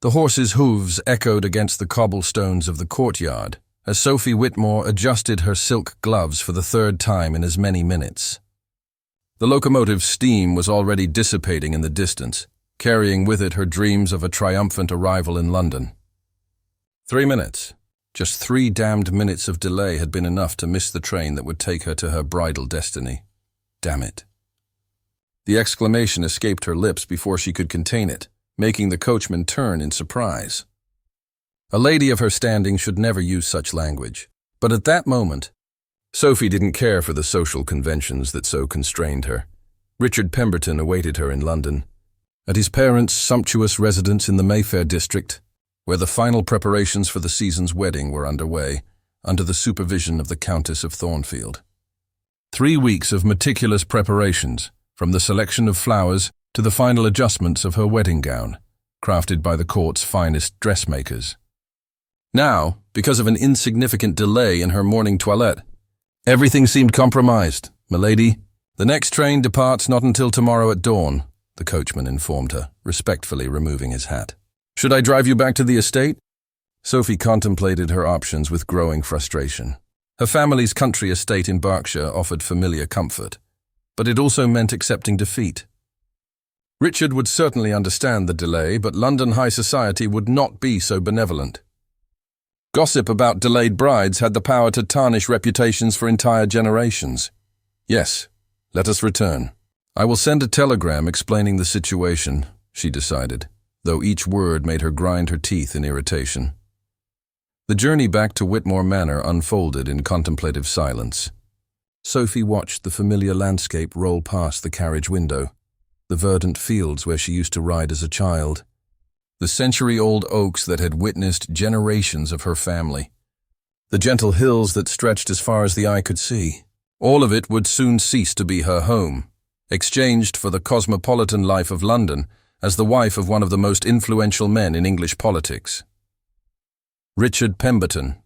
The horses' hooves echoed against the cobblestones of the courtyard as Sophie Whitmore adjusted her silk gloves for the third time in as many minutes. The locomotive's steam was already dissipating in the distance, carrying with it her dreams of a triumphant arrival in London. 3 minutes. Just 3 damned minutes of delay had been enough to miss the train that would take her to her bridal destiny. Damn it. The exclamation escaped her lips before she could contain it, making the coachman turn in surprise. A lady of her standing should never use such language, but at that moment, Sophie didn't care for the social conventions that so constrained her. Richard Pemberton awaited her in London, at his parents' sumptuous residence in the Mayfair district, where the final preparations for the season's wedding were underway, under the supervision of the Countess of Thornfield. 3 weeks of meticulous preparations, from the selection of flowers to the final adjustments of her wedding gown, crafted by the court's finest dressmakers. Now, because of an insignificant delay in her morning toilette, everything seemed compromised. "Milady, the next train departs not until tomorrow at dawn," the coachman informed her, respectfully removing his hat. "Should I drive you back to the estate?" Sophie contemplated her options with growing frustration. Her family's country estate in Berkshire offered familiar comfort, but it also meant accepting defeat. Richard would certainly understand the delay, but London high society would not be so benevolent. Gossip about delayed brides had the power to tarnish reputations for entire generations. "Yes, let us return. I will send a telegram explaining the situation," she decided, though each word made her grind her teeth in irritation. The journey back to Whitmore Manor unfolded in contemplative silence. Sophie watched the familiar landscape roll past the carriage window, the verdant fields where she used to ride as a child, the century-old oaks that had witnessed generations of her family, the gentle hills that stretched as far as the eye could see. All of it would soon cease to be her home, exchanged for the cosmopolitan life of London as the wife of one of the most influential men in English politics. Richard Pemberton,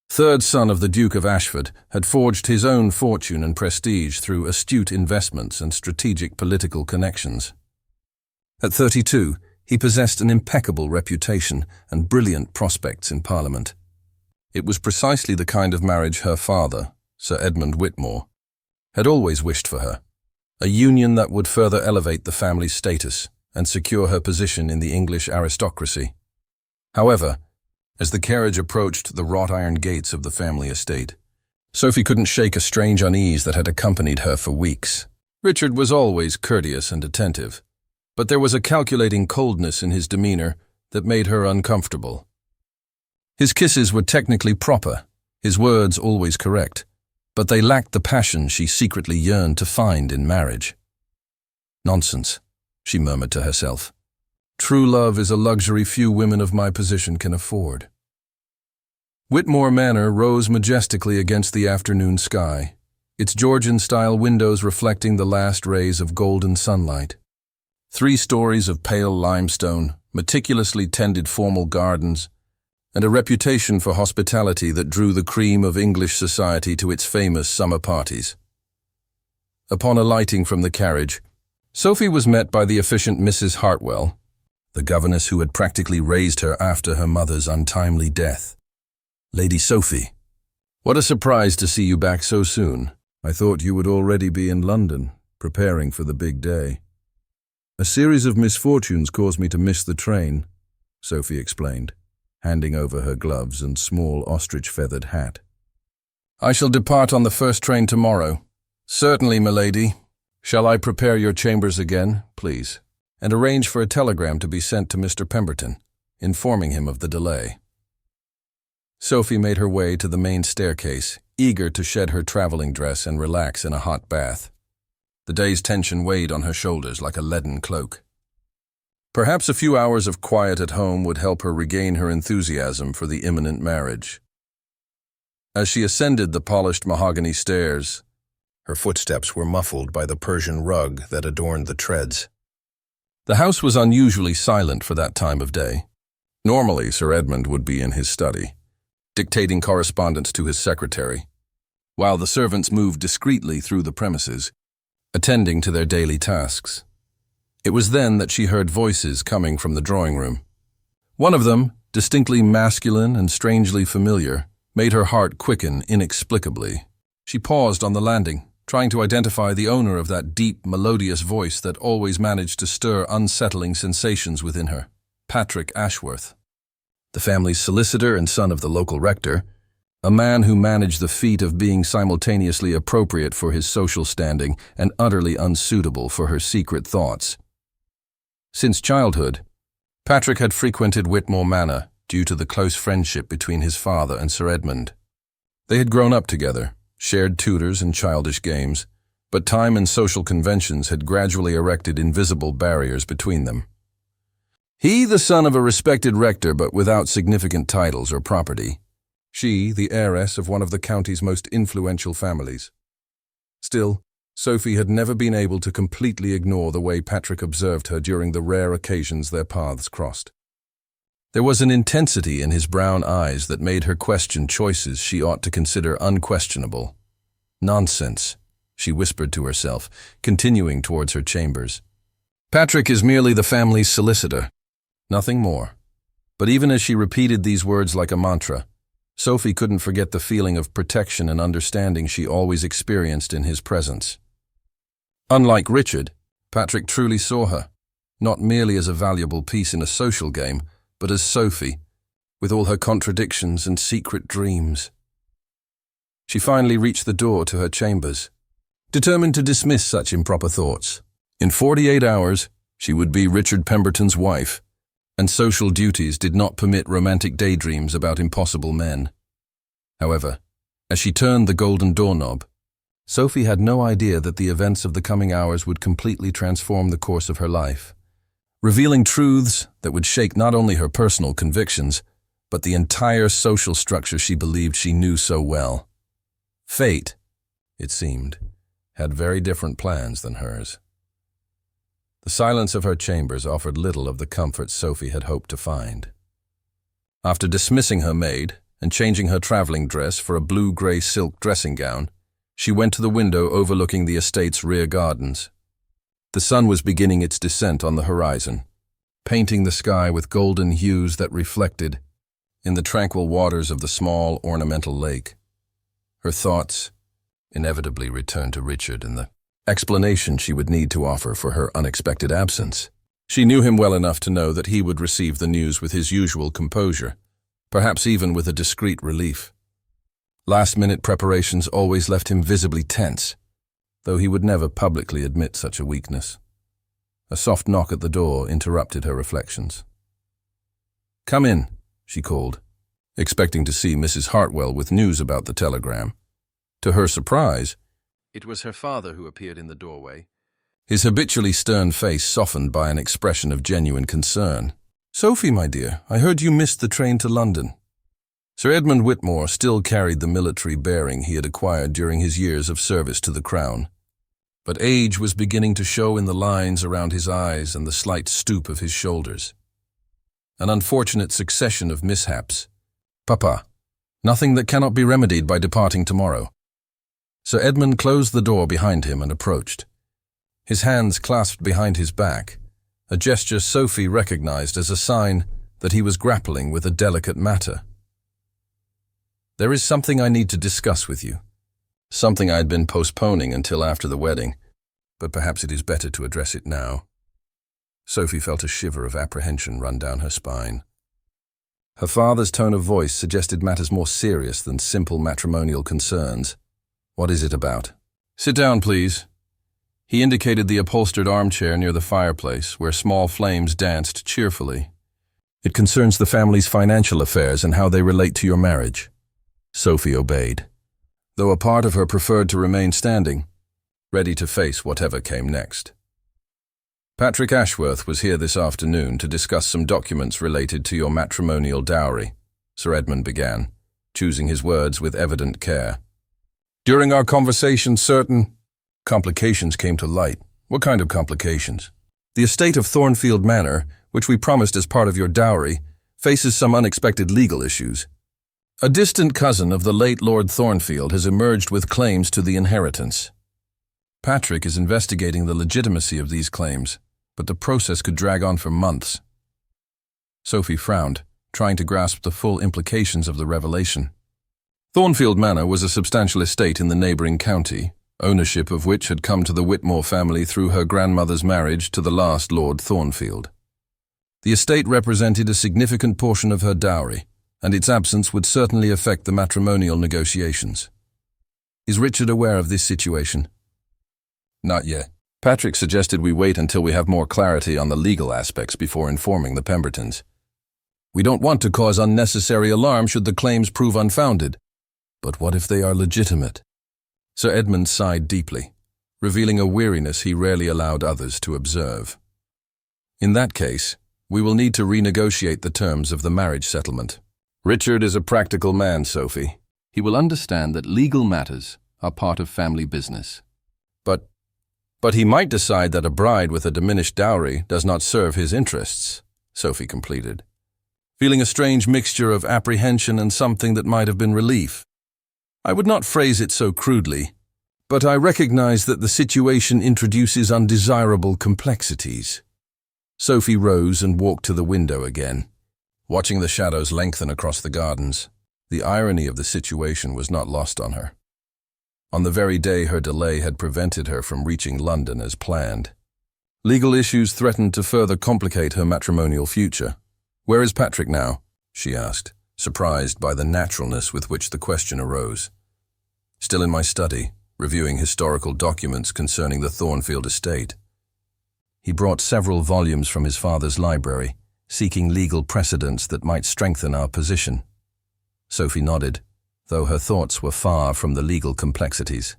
third son of the Duke of Ashford, had forged his own fortune and prestige through astute investments and strategic political connections. At 32, he possessed an impeccable reputation and brilliant prospects in Parliament. It was precisely the kind of marriage her father, Sir Edmund Whitmore, had always wished for her, a union that would further elevate the family's status and secure her position in the English aristocracy. However, as the carriage approached the wrought-iron gates of the family estate, Sophie couldn't shake a strange unease that had accompanied her for weeks. Richard was always courteous and attentive, but there was a calculating coldness in his demeanor that made her uncomfortable. His kisses were technically proper, his words always correct, but they lacked the passion she secretly yearned to find in marriage. "Nonsense," she murmured to herself. "True love is a luxury few women of my position can afford." Whitmore Manor rose majestically against the afternoon sky, its Georgian-style windows reflecting the last rays of golden sunlight. 3 stories of pale limestone, meticulously tended formal gardens, and a reputation for hospitality that drew the cream of English society to its famous summer parties. Upon alighting from the carriage, Sophie was met by the efficient Mrs. Hartwell, the governess who had practically raised her after her mother's untimely death. "Lady Sophie, what a surprise to see you back so soon. I thought you would already be in London, preparing for the big day." "A series of misfortunes caused me to miss the train," Sophie explained, handing over her gloves and small ostrich-feathered hat. "I shall depart on the first train tomorrow." "Certainly, milady. Shall I prepare your chambers again, please, and arrange for a telegram to be sent to Mr. Pemberton, informing him of the delay?" Sophie made her way to the main staircase, eager to shed her traveling dress and relax in a hot bath. The day's tension weighed on her shoulders like a leaden cloak. Perhaps a few hours of quiet at home would help her regain her enthusiasm for the imminent marriage. As she ascended the polished mahogany stairs, her footsteps were muffled by the Persian rug that adorned the treads. The house was unusually silent for that time of day. Normally, Sir Edmund would be in his study, dictating correspondence to his secretary, while the servants moved discreetly through the premises, attending to their daily tasks. It was then that she heard voices coming from the drawing room. One of them, distinctly masculine and strangely familiar, made her heart quicken inexplicably. She paused on the landing, trying to identify the owner of that deep, melodious voice that always managed to stir unsettling sensations within her. Patrick Ashworth, the family's solicitor and son of the local rector, a man who managed the feat of being simultaneously appropriate for his social standing and utterly unsuitable for her secret thoughts. Since childhood, Patrick had frequented Whitmore Manor due to the close friendship between his father and Sir Edmund. They had grown up together, shared tutors and childish games, but time and social conventions had gradually erected invisible barriers between them. He, the son of a respected rector but without significant titles or property. She, the heiress of one of the county's most influential families. Still, Sophie had never been able to completely ignore the way Patrick observed her during the rare occasions their paths crossed. There was an intensity in his brown eyes that made her question choices she ought to consider unquestionable. Nonsense, she whispered to herself, continuing towards her chambers. Patrick is merely the family's solicitor. Nothing more. But even as she repeated these words like a mantra, Sophie couldn't forget the feeling of protection and understanding she always experienced in his presence. Unlike Richard, Patrick truly saw her, not merely as a valuable piece in a social game, but as Sophie, with all her contradictions and secret dreams. She finally reached the door to her chambers, determined to dismiss such improper thoughts. In 48 hours, she would be Richard Pemberton's wife, and social duties did not permit romantic daydreams about impossible men. However, as she turned the golden doorknob, Sophie had no idea that the events of the coming hours would completely transform the course of her life, revealing truths that would shake not only her personal convictions, but the entire social structure she believed she knew so well. Fate, it seemed, had very different plans than hers. The silence of her chambers offered little of the comfort Sophie had hoped to find. After dismissing her maid and changing her traveling dress for a blue-gray silk dressing gown, she went to the window overlooking the estate's rear gardens. The sun was beginning its descent on the horizon, painting the sky with golden hues that reflected in the tranquil waters of the small, ornamental lake. Her thoughts inevitably returned to Richard and the explanation she would need to offer for her unexpected absence. She knew him well enough to know that he would receive the news with his usual composure, perhaps even with a discreet relief. Last-minute preparations always left him visibly tense, though he would never publicly admit such a weakness. A soft knock at the door interrupted her reflections. "Come in," she called, expecting to see Mrs. Hartwell with news about the telegram. To her surprise, it was her father who appeared in the doorway, his habitually stern face softened by an expression of genuine concern. "Sophie, my dear, I heard you missed the train to London." Sir Edmund Whitmore still carried the military bearing he had acquired during his years of service to the Crown, but age was beginning to show in the lines around his eyes and the slight stoop of his shoulders. An unfortunate succession of mishaps. "Papa, nothing that cannot be remedied by departing tomorrow." Sir Edmund closed the door behind him and approached, his hands clasped behind his back, a gesture Sophie recognized as a sign that he was grappling with a delicate matter. "There is something I need to discuss with you, something I had been postponing until after the wedding, but perhaps it is better to address it now." Sophie felt a shiver of apprehension run down her spine. Her father's tone of voice suggested matters more serious than simple matrimonial concerns. "What is it about?" "Sit down, please." He indicated the upholstered armchair near the fireplace, where small flames danced cheerfully. "It concerns the family's financial affairs and how they relate to your marriage." Sophie obeyed, though a part of her preferred to remain standing, ready to face whatever came next. "Patrick Ashworth was here this afternoon to discuss some documents related to your matrimonial dowry," Sir Edmund began, choosing his words with evident care. "During our conversation, certain complications came to light." "What kind of complications?" "The estate of Thornfield Manor, which we promised as part of your dowry, faces some unexpected legal issues. A distant cousin of the late Lord Thornfield has emerged with claims to the inheritance. Patrick is investigating the legitimacy of these claims, but the process could drag on for months." Sophie frowned, trying to grasp the full implications of the revelation. Thornfield Manor was a substantial estate in the neighboring county, ownership of which had come to the Whitmore family through her grandmother's marriage to the last Lord Thornfield. The estate represented a significant portion of her dowry, and its absence would certainly affect the matrimonial negotiations. Is Richard aware of this situation? Not yet. Patrick suggested we wait until we have more clarity on the legal aspects before informing the Pembertons. We don't want to cause unnecessary alarm should the claims prove unfounded. But what if they are legitimate? Sir Edmund sighed deeply, revealing a weariness he rarely allowed others to observe. In that case, we will need to renegotiate the terms of the marriage settlement. Richard is a practical man, Sophie. He will understand that legal matters are part of family business. But he might decide that a bride with a diminished dowry does not serve his interests, Sophie completed, feeling a strange mixture of apprehension and something that might have been relief. I would not phrase it so crudely, but I recognize that the situation introduces undesirable complexities. Sophie rose and walked to the window again, watching the shadows lengthen across the gardens. The irony of the situation was not lost on her. On the very day her delay had prevented her from reaching London as planned. Legal issues threatened to further complicate her matrimonial future. "Where is Patrick now?" she asked, surprised by the naturalness with which the question arose. "Still in my study, reviewing historical documents concerning the Thornfield estate." He brought several volumes from his father's library, seeking legal precedents that might strengthen our position. Sophie nodded, though her thoughts were far from the legal complexities.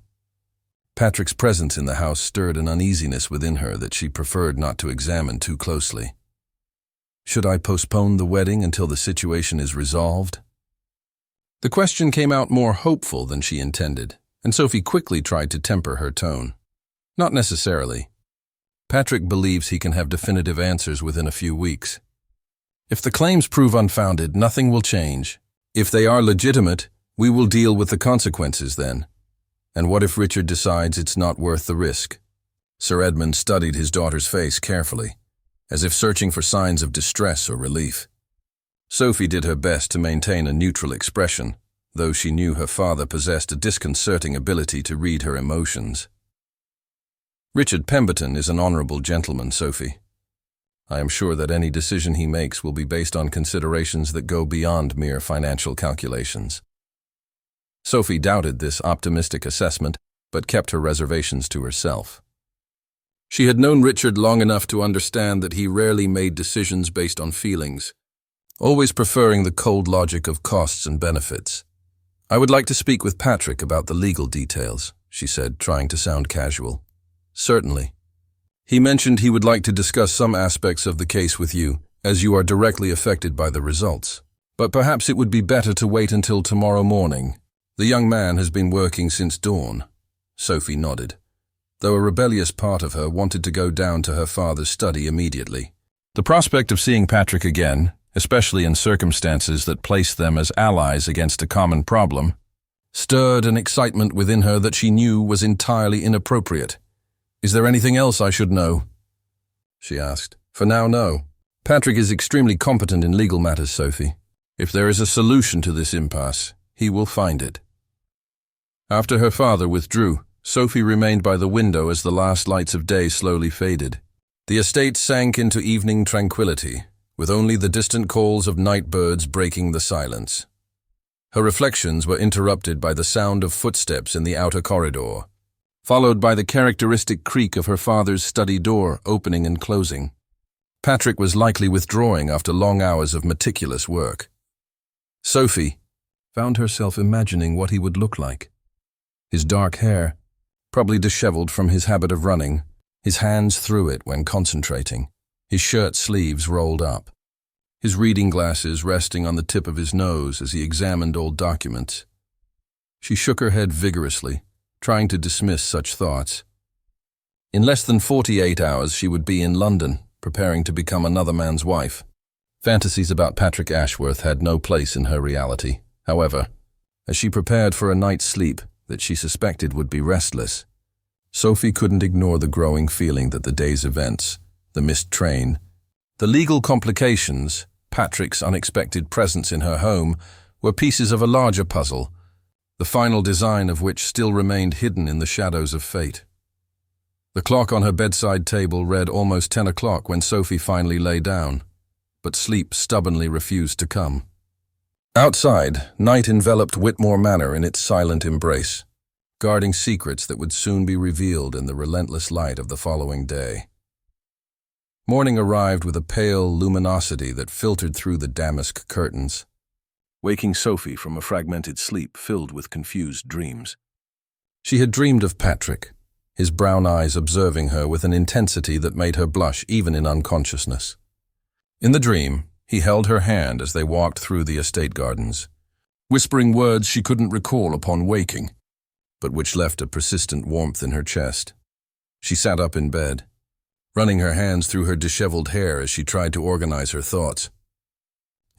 Patrick's presence in the house stirred an uneasiness within her that she preferred not to examine too closely. Should I postpone the wedding until the situation is resolved? The question came out more hopeful than she intended, and Sophie quickly tried to temper her tone. Not necessarily. Patrick believes he can have definitive answers within a few weeks. If the claims prove unfounded, nothing will change. If they are legitimate, we will deal with the consequences then. And what if Richard decides it's not worth the risk? Sir Edmund studied his daughter's face carefully, as if searching for signs of distress or relief. Sophie did her best to maintain a neutral expression, though she knew her father possessed a disconcerting ability to read her emotions. Richard Pemberton is an honorable gentleman, Sophie. I am sure that any decision he makes will be based on considerations that go beyond mere financial calculations. Sophie doubted this optimistic assessment, but kept her reservations to herself. She had known Richard long enough to understand that he rarely made decisions based on feelings, always preferring the cold logic of costs and benefits. "I would like to speak with Patrick about the legal details," she said, trying to sound casual. "Certainly. He mentioned he would like to discuss some aspects of the case with you, as you are directly affected by the results. But perhaps it would be better to wait until tomorrow morning. The young man has been working since dawn." Sophie nodded, though a rebellious part of her wanted to go down to her father's study immediately. The prospect of seeing Patrick again, especially in circumstances that placed them as allies against a common problem, stirred an excitement within her that she knew was entirely inappropriate. "Is there anything else I should know?" she asked. "For now, no. Patrick is extremely competent in legal matters, Sophie. If there is a solution to this impasse, he will find it." After her father withdrew, Sophie remained by the window as the last lights of day slowly faded. The estate sank into evening tranquility, with only the distant calls of night birds breaking the silence. Her reflections were interrupted by the sound of footsteps in the outer corridor, followed by the characteristic creak of her father's study door opening and closing. Patrick was likely withdrawing after long hours of meticulous work. Sophie found herself imagining what he would look like. His dark hair, probably disheveled from his habit of running, his hands through it when concentrating, his shirt sleeves rolled up, his reading glasses resting on the tip of his nose as he examined old documents. She shook her head vigorously, trying to dismiss such thoughts. In less than 48 hours she would be in London, preparing to become another man's wife. Fantasies about Patrick Ashworth had no place in her reality. However, as she prepared for a night's sleep that she suspected would be restless, Sophie couldn't ignore the growing feeling that the day's events, the missed train, the legal complications, Patrick's unexpected presence in her home were pieces of a larger puzzle, the final design of which still remained hidden in the shadows of fate. The clock on her bedside table read almost 10 o'clock when Sophie finally lay down, but sleep stubbornly refused to come. Outside, night enveloped Whitmore Manor in its silent embrace, guarding secrets that would soon be revealed in the relentless light of the following day. Morning arrived with a pale luminosity that filtered through the damask curtains, waking Sophie from a fragmented sleep filled with confused dreams. She had dreamed of Patrick, his brown eyes observing her with an intensity that made her blush even in unconsciousness. In the dream, he held her hand as they walked through the estate gardens, whispering words she couldn't recall upon waking, but which left a persistent warmth in her chest. She sat up in bed, running her hands through her disheveled hair as she tried to organize her thoughts.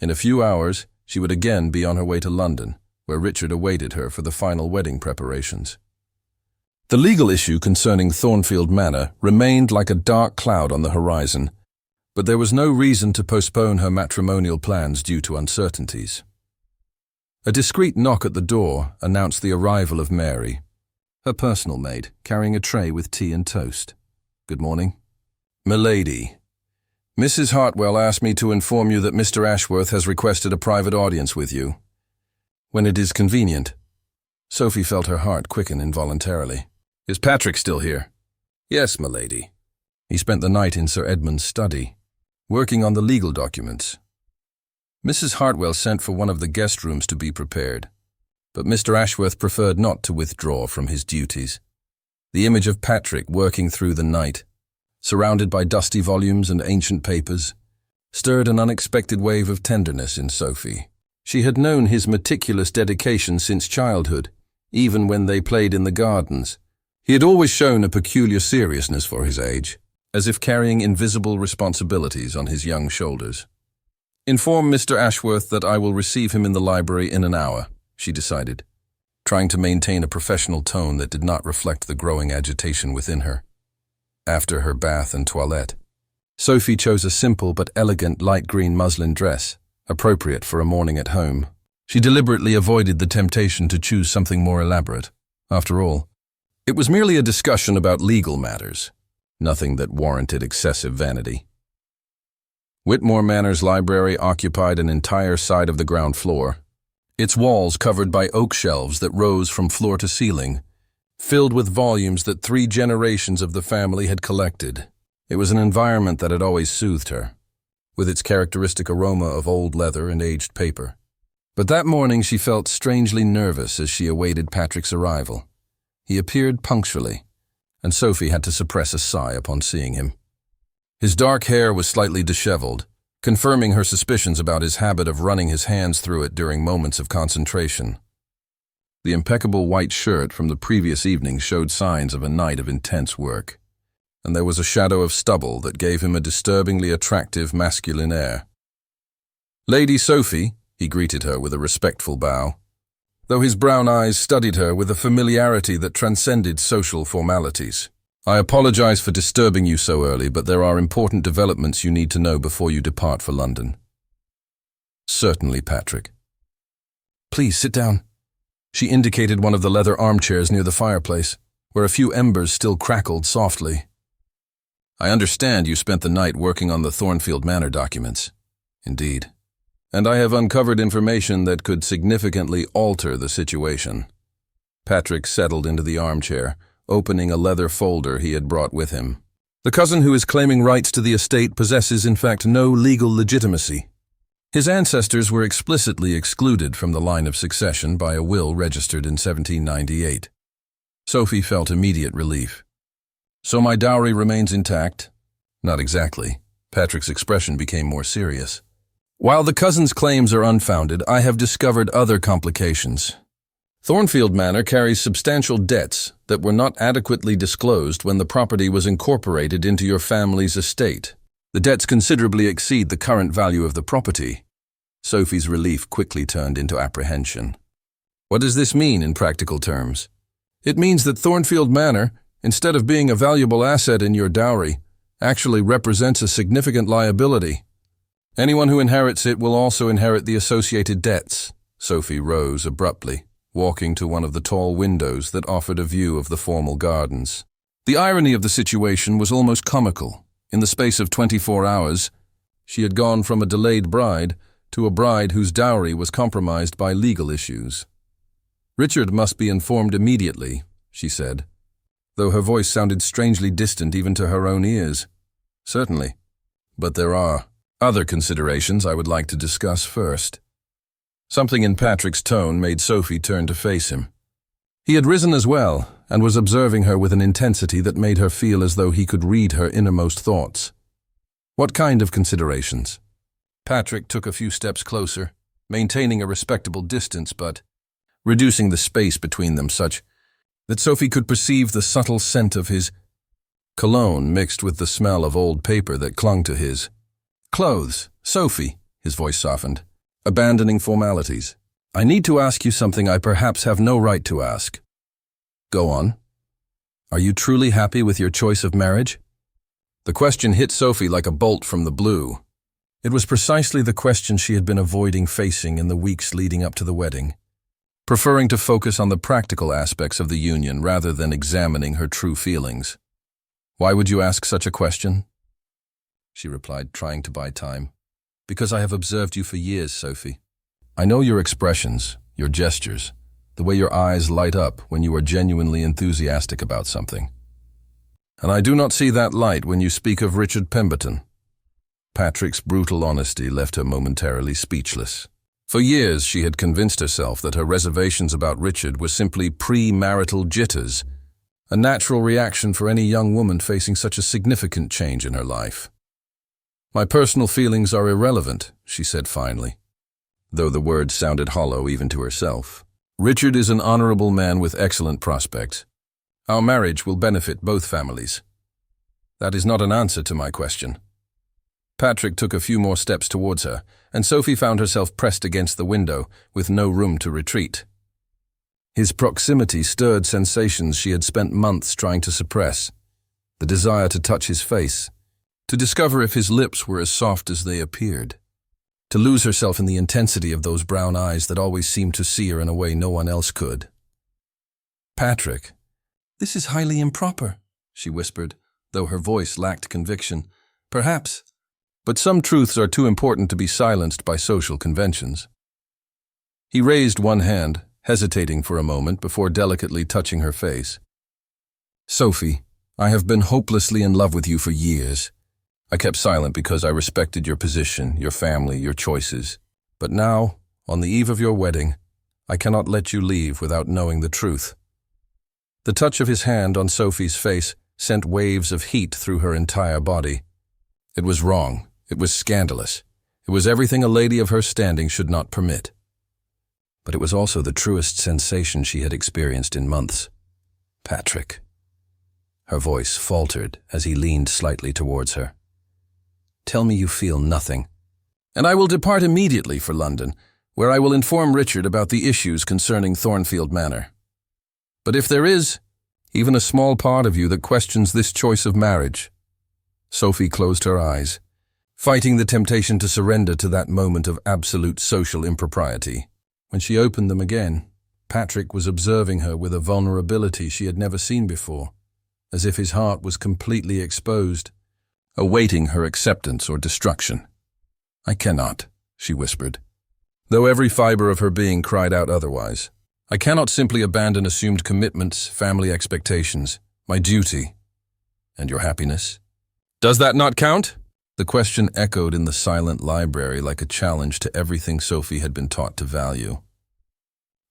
In a few hours, she would again be on her way to London, where Richard awaited her for the final wedding preparations. The legal issue concerning Thornfield Manor remained like a dark cloud on the horizon, but there was no reason to postpone her matrimonial plans due to uncertainties. A discreet knock at the door announced the arrival of Mary, her personal maid, carrying a tray with tea and toast. "Good morning." "Milady, Mrs. Hartwell asked me to inform you that Mr. Ashworth has requested a private audience with you. When it is convenient." Sophie felt her heart quicken involuntarily. "Is Patrick still here?" "Yes, milady. He spent the night in Sir Edmund's study, working on the legal documents." Mrs. Hartwell sent for one of the guest rooms to be prepared, but Mr. Ashworth preferred not to withdraw from his duties. The image of Patrick working through the night, surrounded by dusty volumes and ancient papers, stirred an unexpected wave of tenderness in Sophie. She had known his meticulous dedication since childhood, even when they played in the gardens. He had always shown a peculiar seriousness for his age, as if carrying invisible responsibilities on his young shoulders. "Inform Mr. Ashworth that I will receive him in the library in an hour," she decided, trying to maintain a professional tone that did not reflect the growing agitation within her. After her bath and toilette, Sophie chose a simple but elegant light green muslin dress, appropriate for a morning at home. She deliberately avoided the temptation to choose something more elaborate. After all, it was merely a discussion about legal matters, nothing that warranted excessive vanity. Whitmore Manor's library occupied an entire side of the ground floor, its walls covered by oak shelves that rose from floor to ceiling, filled with volumes that 3 generations of the family had collected. It was an environment that had always soothed her, with its characteristic aroma of old leather and aged paper. But that morning she felt strangely nervous as she awaited Patrick's arrival. He appeared punctually, and Sophie had to suppress a sigh upon seeing him. His dark hair was slightly disheveled, confirming her suspicions about his habit of running his hands through it during moments of concentration. The impeccable white shirt from the previous evening showed signs of a night of intense work, and there was a shadow of stubble that gave him a disturbingly attractive masculine air. "Lady Sophie," he greeted her with a respectful bow, though his brown eyes studied her with a familiarity that transcended social formalities. "I apologize for disturbing you so early, but there are important developments you need to know before you depart for London." "Certainly, Patrick." "Please sit down." She indicated one of the leather armchairs near the fireplace, where a few embers still crackled softly. "I understand you spent the night working on the Thornfield Manor documents." "Indeed. And I have uncovered information that could significantly alter the situation." Patrick settled into the armchair, opening a leather folder he had brought with him. "The cousin who is claiming rights to the estate possesses in fact no legal legitimacy. His ancestors were explicitly excluded from the line of succession by a will registered in 1798. Sophie felt immediate relief. "So my dowry remains intact?" "Not exactly." Patrick's expression became more serious. "While the cousin's claims are unfounded, I have discovered other complications. Thornfield Manor carries substantial debts that were not adequately disclosed when the property was incorporated into your family's estate. The debts considerably exceed the current value of the property." Sophie's relief quickly turned into apprehension. "What does this mean in practical terms?" "It means that Thornfield Manor, instead of being a valuable asset in your dowry, actually represents a significant liability." Anyone who inherits it will also inherit the associated debts. Sophie rose abruptly, walking to one of the tall windows that offered a view of the formal gardens. The irony of the situation was almost comical. In the space of 24 hours, she had gone from a delayed bride to a bride whose dowry was compromised by legal issues. "Richard must be informed immediately," she said, though her voice sounded strangely distant even to her own ears. "Certainly, but there are other considerations I would like to discuss first." Something in Patrick's tone made Sophie turn to face him. He had risen as well, and was observing her with an intensity that made her feel as though he could read her innermost thoughts. "What kind of considerations?" Patrick took a few steps closer, maintaining a respectable distance but reducing the space between them such that Sophie could perceive the subtle scent of his cologne mixed with the smell of old paper that clung to his clothes. "Sophie," his voice softened, abandoning formalities, "I need to ask you something I perhaps have no right to ask." "Go on. Are you truly happy with your choice of marriage?" The question hit Sophie like a bolt from the blue. It was precisely the question she had been avoiding facing in the weeks leading up to the wedding, preferring to focus on the practical aspects of the union rather than examining her true feelings. "Why would you ask such a question?" she replied, trying to buy time. "Because I have observed you for years, Sophie. I know your expressions, your gestures, the way your eyes light up when you are genuinely enthusiastic about something. And I do not see that light when you speak of Richard Pemberton." Patrick's brutal honesty left her momentarily speechless. For years she had convinced herself that her reservations about Richard were simply pre-marital jitters, a natural reaction for any young woman facing such a significant change in her life. "My personal feelings are irrelevant," she said finally, though the words sounded hollow even to herself. "Richard is an honorable man with excellent prospects. Our marriage will benefit both families." "That is not an answer to my question." Patrick took a few more steps towards her, and Sophie found herself pressed against the window, with no room to retreat. His proximity stirred sensations she had spent months trying to suppress. The desire to touch his face, to discover if his lips were as soft as they appeared, to lose herself in the intensity of those brown eyes that always seemed to see her in a way no one else could. "Patrick, this is highly improper," she whispered, though her voice lacked conviction. "Perhaps, but some truths are too important to be silenced by social conventions." He raised one hand, hesitating for a moment before delicately touching her face. "Sophie, I have been hopelessly in love with you for years. I kept silent because I respected your position, your family, your choices. But now, on the eve of your wedding, I cannot let you leave without knowing the truth." The touch of his hand on Sophie's face sent waves of heat through her entire body. It was wrong. It was scandalous. It was everything a lady of her standing should not permit. But it was also the truest sensation she had experienced in months. "Patrick." Her voice faltered as he leaned slightly towards her. "Tell me you feel nothing, and I will depart immediately for London, where I will inform Richard about the issues concerning Thornfield Manor. But if there is even a small part of you that questions this choice of marriage—" Sophie closed her eyes, fighting the temptation to surrender to that moment of absolute social impropriety. When she opened them again, Patrick was observing her with a vulnerability she had never seen before, as if his heart was completely exposed, awaiting her acceptance or destruction. "I cannot," she whispered, though every fiber of her being cried out otherwise. "I cannot simply abandon assumed commitments, family expectations, my duty, and your happiness." "Does that not count?" The question echoed in the silent library like a challenge to everything Sophie had been taught to value.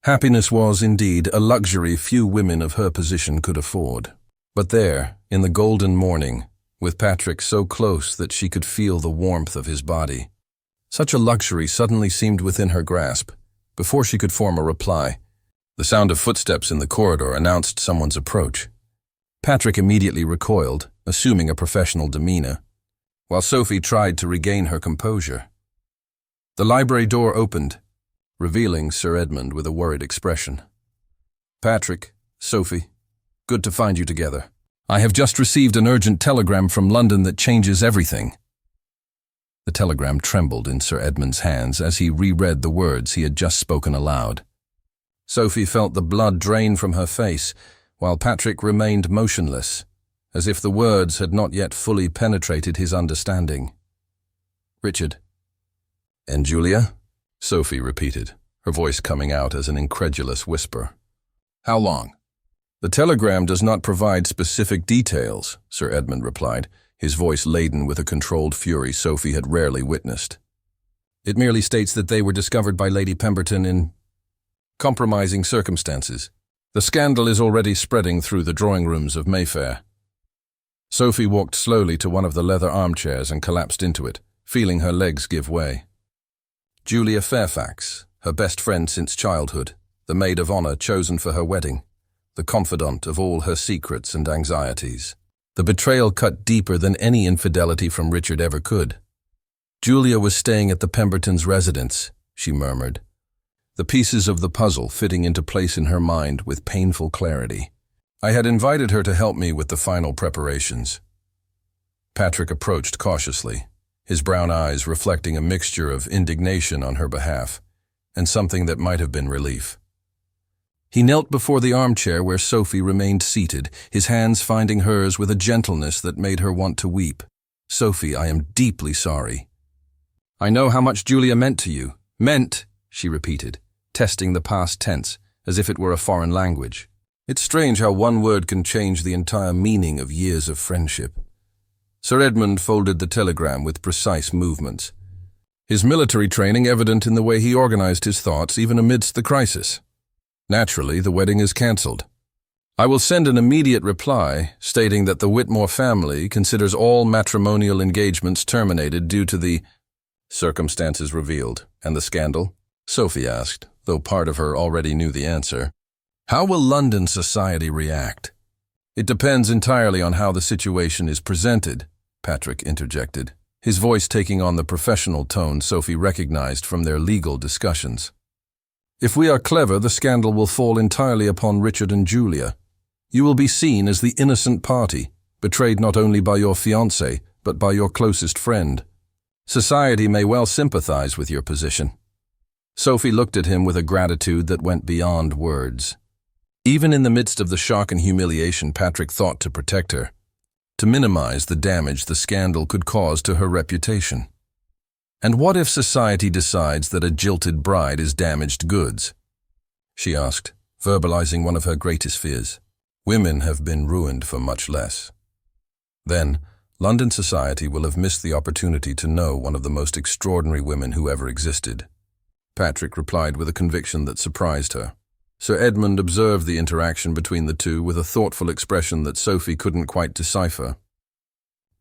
Happiness was, indeed, a luxury few women of her position could afford. But there, in the golden morning, with Patrick so close that she could feel the warmth of his body, such a luxury suddenly seemed within her grasp. Before she could form a reply, the sound of footsteps in the corridor announced someone's approach. Patrick immediately recoiled, assuming a professional demeanor, while Sophie tried to regain her composure. The library door opened, revealing Sir Edmund with a worried expression. "Patrick, Sophie, good to find you together. I have just received an urgent telegram from London that changes everything." The telegram trembled in Sir Edmund's hands as he reread the words he had just spoken aloud. Sophie felt the blood drain from her face, while Patrick remained motionless, as if the words had not yet fully penetrated his understanding. Richard. And Julia? Sophie repeated, her voice coming out as an incredulous whisper. How long? The telegram does not provide specific details, Sir Edmund replied, his voice laden with a controlled fury Sophie had rarely witnessed. It merely states that they were discovered by Lady Pemberton in compromising circumstances. The scandal is already spreading through the drawing rooms of Mayfair. Sophie walked slowly to one of the leather armchairs and collapsed into it, feeling her legs give way. Julia Fairfax, her best friend since childhood, the maid of honor chosen for her wedding, the confidant of all her secrets and anxieties. The betrayal cut deeper than any infidelity from Richard ever could. Julia was staying at the Pembertons' residence, she murmured, the pieces of the puzzle fitting into place in her mind with painful clarity. I had invited her to help me with the final preparations. Patrick approached cautiously, his brown eyes reflecting a mixture of indignation on her behalf and something that might have been relief. He knelt before the armchair where Sophie remained seated, his hands finding hers with a gentleness that made her want to weep. Sophie, I am deeply sorry. I know how much Julia meant to you. Meant, she repeated, testing the past tense, as if it were a foreign language. It's strange how one word can change the entire meaning of years of friendship. Sir Edmund folded the telegram with precise movements, his military training evident in the way he organized his thoughts even amidst the crisis. Naturally, the wedding is cancelled. I will send an immediate reply stating that the Whitmore family considers all matrimonial engagements terminated due to the circumstances revealed. And the scandal? Sophie asked, though part of her already knew the answer. How will London society react? It depends entirely on how the situation is presented, Patrick interjected, his voice taking on the professional tone Sophie recognized from their legal discussions. If we are clever, the scandal will fall entirely upon Richard and Julia. You will be seen as the innocent party, betrayed not only by your fiancé, but by your closest friend. Society may well sympathize with your position. Sophie looked at him with a gratitude that went beyond words. Even in the midst of the shock and humiliation, Patrick thought to protect her, to minimize the damage the scandal could cause to her reputation. And what if society decides that a jilted bride is damaged goods? She asked, verbalizing one of her greatest fears. Women have been ruined for much less. Then, London society will have missed the opportunity to know one of the most extraordinary women who ever existed. Patrick replied with a conviction that surprised her. Sir Edmund observed the interaction between the two with a thoughtful expression that Sophie couldn't quite decipher.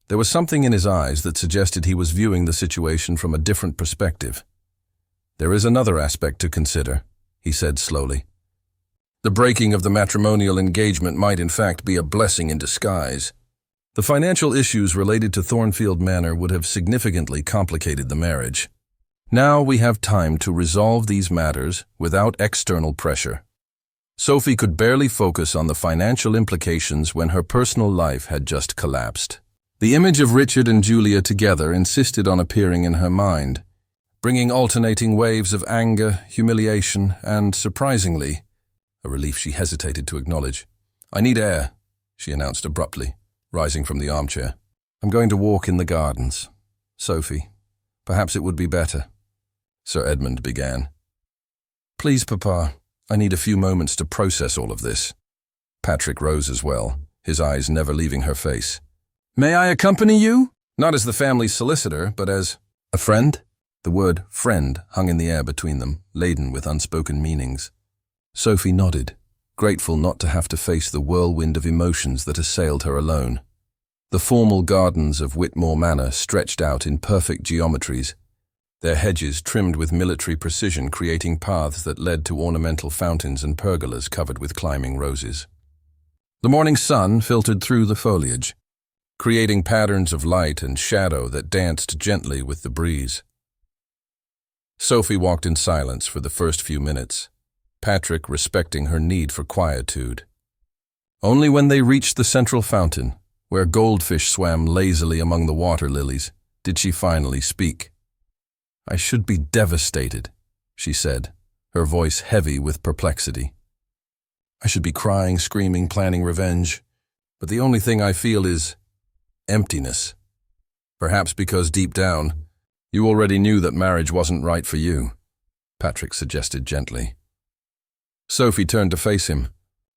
There was something in his eyes that suggested he was viewing the situation from a different perspective. There is another aspect to consider, he said slowly. The breaking of the matrimonial engagement might in fact be a blessing in disguise. The financial issues related to Thornfield Manor would have significantly complicated the marriage. Now we have time to resolve these matters without external pressure. Sophie could barely focus on the financial implications when her personal life had just collapsed. The image of Richard and Julia together insisted on appearing in her mind, bringing alternating waves of anger, humiliation, and, surprisingly, a relief she hesitated to acknowledge. I need air, she announced abruptly, rising from the armchair. I'm going to walk in the gardens. Sophie, perhaps it would be better. Sir Edmund began. Please, Papa, I need a few moments to process all of this. Patrick rose as well, his eyes never leaving her face. May I accompany you? Not as the family's solicitor, but as a friend? The word friend hung in the air between them, laden with unspoken meanings. Sophie nodded, grateful not to have to face the whirlwind of emotions that assailed her alone. The formal gardens of Whitmore Manor stretched out in perfect geometries, their hedges trimmed with military precision, creating paths that led to ornamental fountains and pergolas covered with climbing roses. The morning sun filtered through the foliage, creating patterns of light and shadow that danced gently with the breeze. Sophie walked in silence for the first few minutes, Patrick respecting her need for quietude. Only when they reached the central fountain, where goldfish swam lazily among the water lilies, did she finally speak. "I should be devastated," she said, her voice heavy with perplexity. "I should be crying, screaming, planning revenge, but the only thing I feel is emptiness. Perhaps because deep down, you already knew that marriage wasn't right for you," Patrick suggested gently. Sophie turned to face him,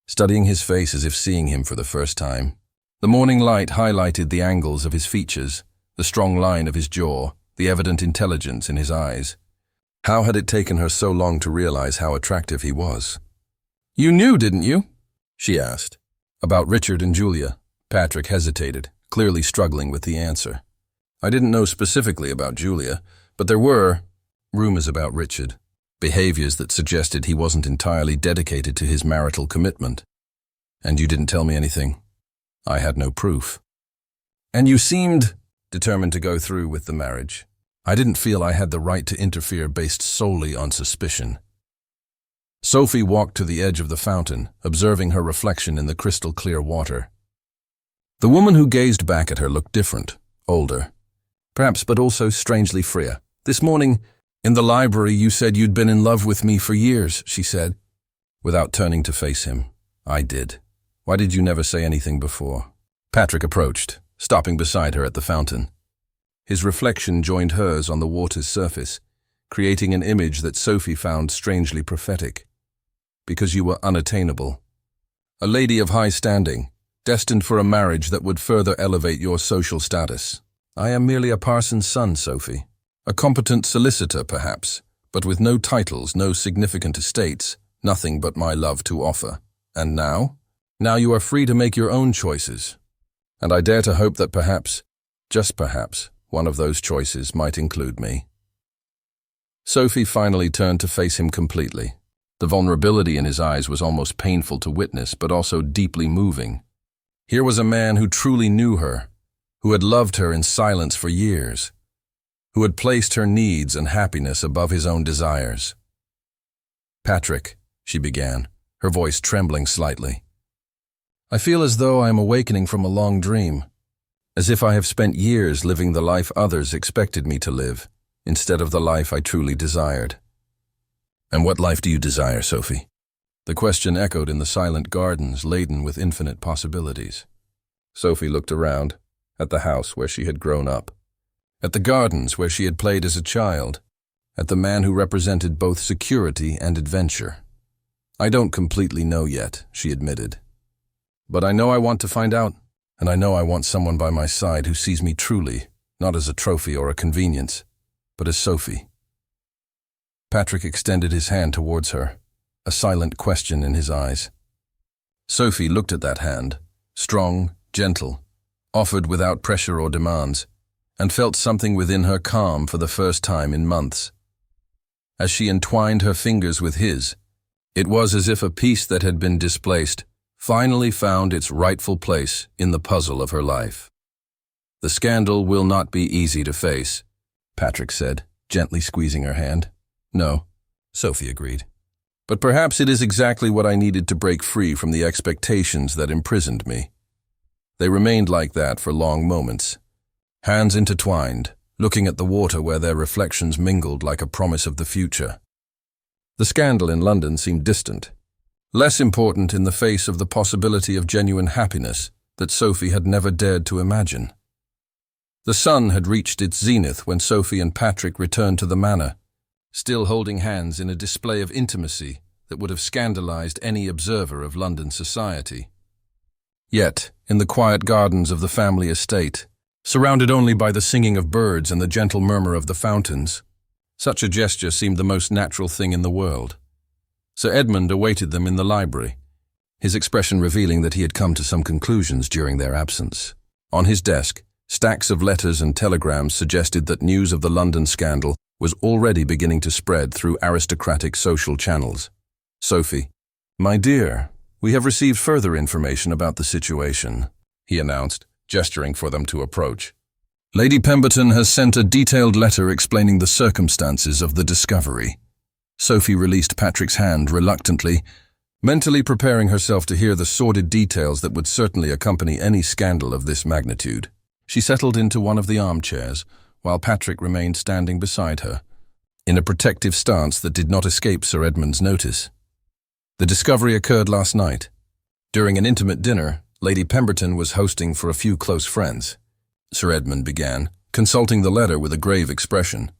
studying his face as if seeing him for the first time. The morning light highlighted the angles of his features, the strong line of his jaw, the evident intelligence in his eyes. How had it taken her so long to realize how attractive he was? "You knew, didn't you?" she asked. "About Richard and Julia." Patrick hesitated, clearly struggling with the answer. "I didn't know specifically about Julia, but there were rumors about Richard, behaviors that suggested he wasn't entirely dedicated to his marital commitment. And you didn't tell me anything. I had no proof. And you seemed determined to go through with the marriage. I didn't feel I had the right to interfere based solely on suspicion." Sophie walked to the edge of the fountain, observing her reflection in the crystal-clear water. The woman who gazed back at her looked different, older, perhaps, but also strangely freer. "This morning, in the library, you said you'd been in love with me for years," she said, without turning to face him. "I did. Why did you never say anything before?" Patrick approached, stopping beside her at the fountain. His reflection joined hers on the water's surface, creating an image that Sophie found strangely prophetic. "Because you were unattainable. A lady of high standing, destined for a marriage that would further elevate your social status. I am merely a parson's son, Sophie. A competent solicitor, perhaps, but with no titles, no significant estates, nothing but my love to offer. And now? Now you are free to make your own choices. And I dare to hope that perhaps, just perhaps, one of those choices might include me." Sophie finally turned to face him completely. The vulnerability in his eyes was almost painful to witness, but also deeply moving. Here was a man who truly knew her, who had loved her in silence for years, who had placed her needs and happiness above his own desires. "Patrick," she began, her voice trembling slightly, "I feel as though I am awakening from a long dream, as if I have spent years living the life others expected me to live, instead of the life I truly desired." "And what life do you desire, Sophie?" The question echoed in the silent gardens laden with infinite possibilities. Sophie looked around, at the house where she had grown up, at the gardens where she had played as a child, at the man who represented both security and adventure. "I don't completely know yet," she admitted. "But I know I want to find out, and I know I want someone by my side who sees me truly, not as a trophy or a convenience, but as Sophie." Patrick extended his hand towards her, a silent question in his eyes. Sophie looked at that hand, strong, gentle, offered without pressure or demands, and felt something within her calm for the first time in months. As she entwined her fingers with his, it was as if a piece that had been displaced finally found its rightful place in the puzzle of her life. "The scandal will not be easy to face," Patrick said, gently squeezing her hand. "No," Sophie agreed. "But perhaps it is exactly what I needed to break free from the expectations that imprisoned me." They remained like that for long moments, hands intertwined, looking at the water where their reflections mingled like a promise of the future. The scandal in London seemed distant, less important in the face of the possibility of genuine happiness that Sophie had never dared to imagine. The sun had reached its zenith when Sophie and Patrick returned to the manor, still holding hands in a display of intimacy that would have scandalized any observer of London society. Yet, in the quiet gardens of the family estate, surrounded only by the singing of birds and the gentle murmur of the fountains, such a gesture seemed the most natural thing in the world. Sir Edmund awaited them in the library, his expression revealing that he had come to some conclusions during their absence. On his desk, stacks of letters and telegrams suggested that news of the London scandal was already beginning to spread through aristocratic social channels. "Sophie, my dear, we have received further information about the situation," he announced, gesturing for them to approach. "Lady Pemberton has sent a detailed letter explaining the circumstances of the discovery." Sophie released Patrick's hand reluctantly, mentally preparing herself to hear the sordid details that would certainly accompany any scandal of this magnitude. She settled into one of the armchairs, while Patrick remained standing beside her, in a protective stance that did not escape Sir Edmund's notice. The discovery occurred last night. During an intimate dinner, Lady Pemberton was hosting for a few close friends. Sir Edmund began, consulting the letter with a grave expression.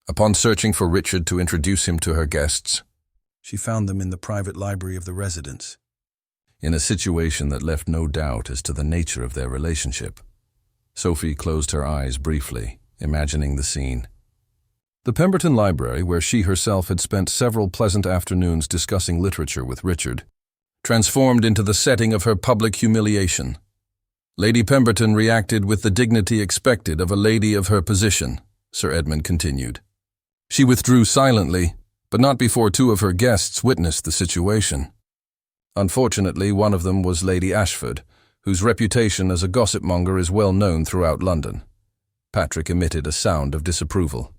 Upon searching for Richard to introduce him to her guests, she found them in the private library of the residence, in a situation that left no doubt as to the nature of their relationship. Sophie closed her eyes briefly, imagining the scene. The Pemberton Library, where she herself had spent several pleasant afternoons discussing literature with Richard, transformed into the setting of her public humiliation. Lady Pemberton reacted with the dignity expected of a lady of her position, Sir Edmund continued. She withdrew silently, but not before two of her guests witnessed the situation. Unfortunately, one of them was Lady Ashford, whose reputation as a gossip-monger is well known throughout London. Patrick emitted a sound of disapproval.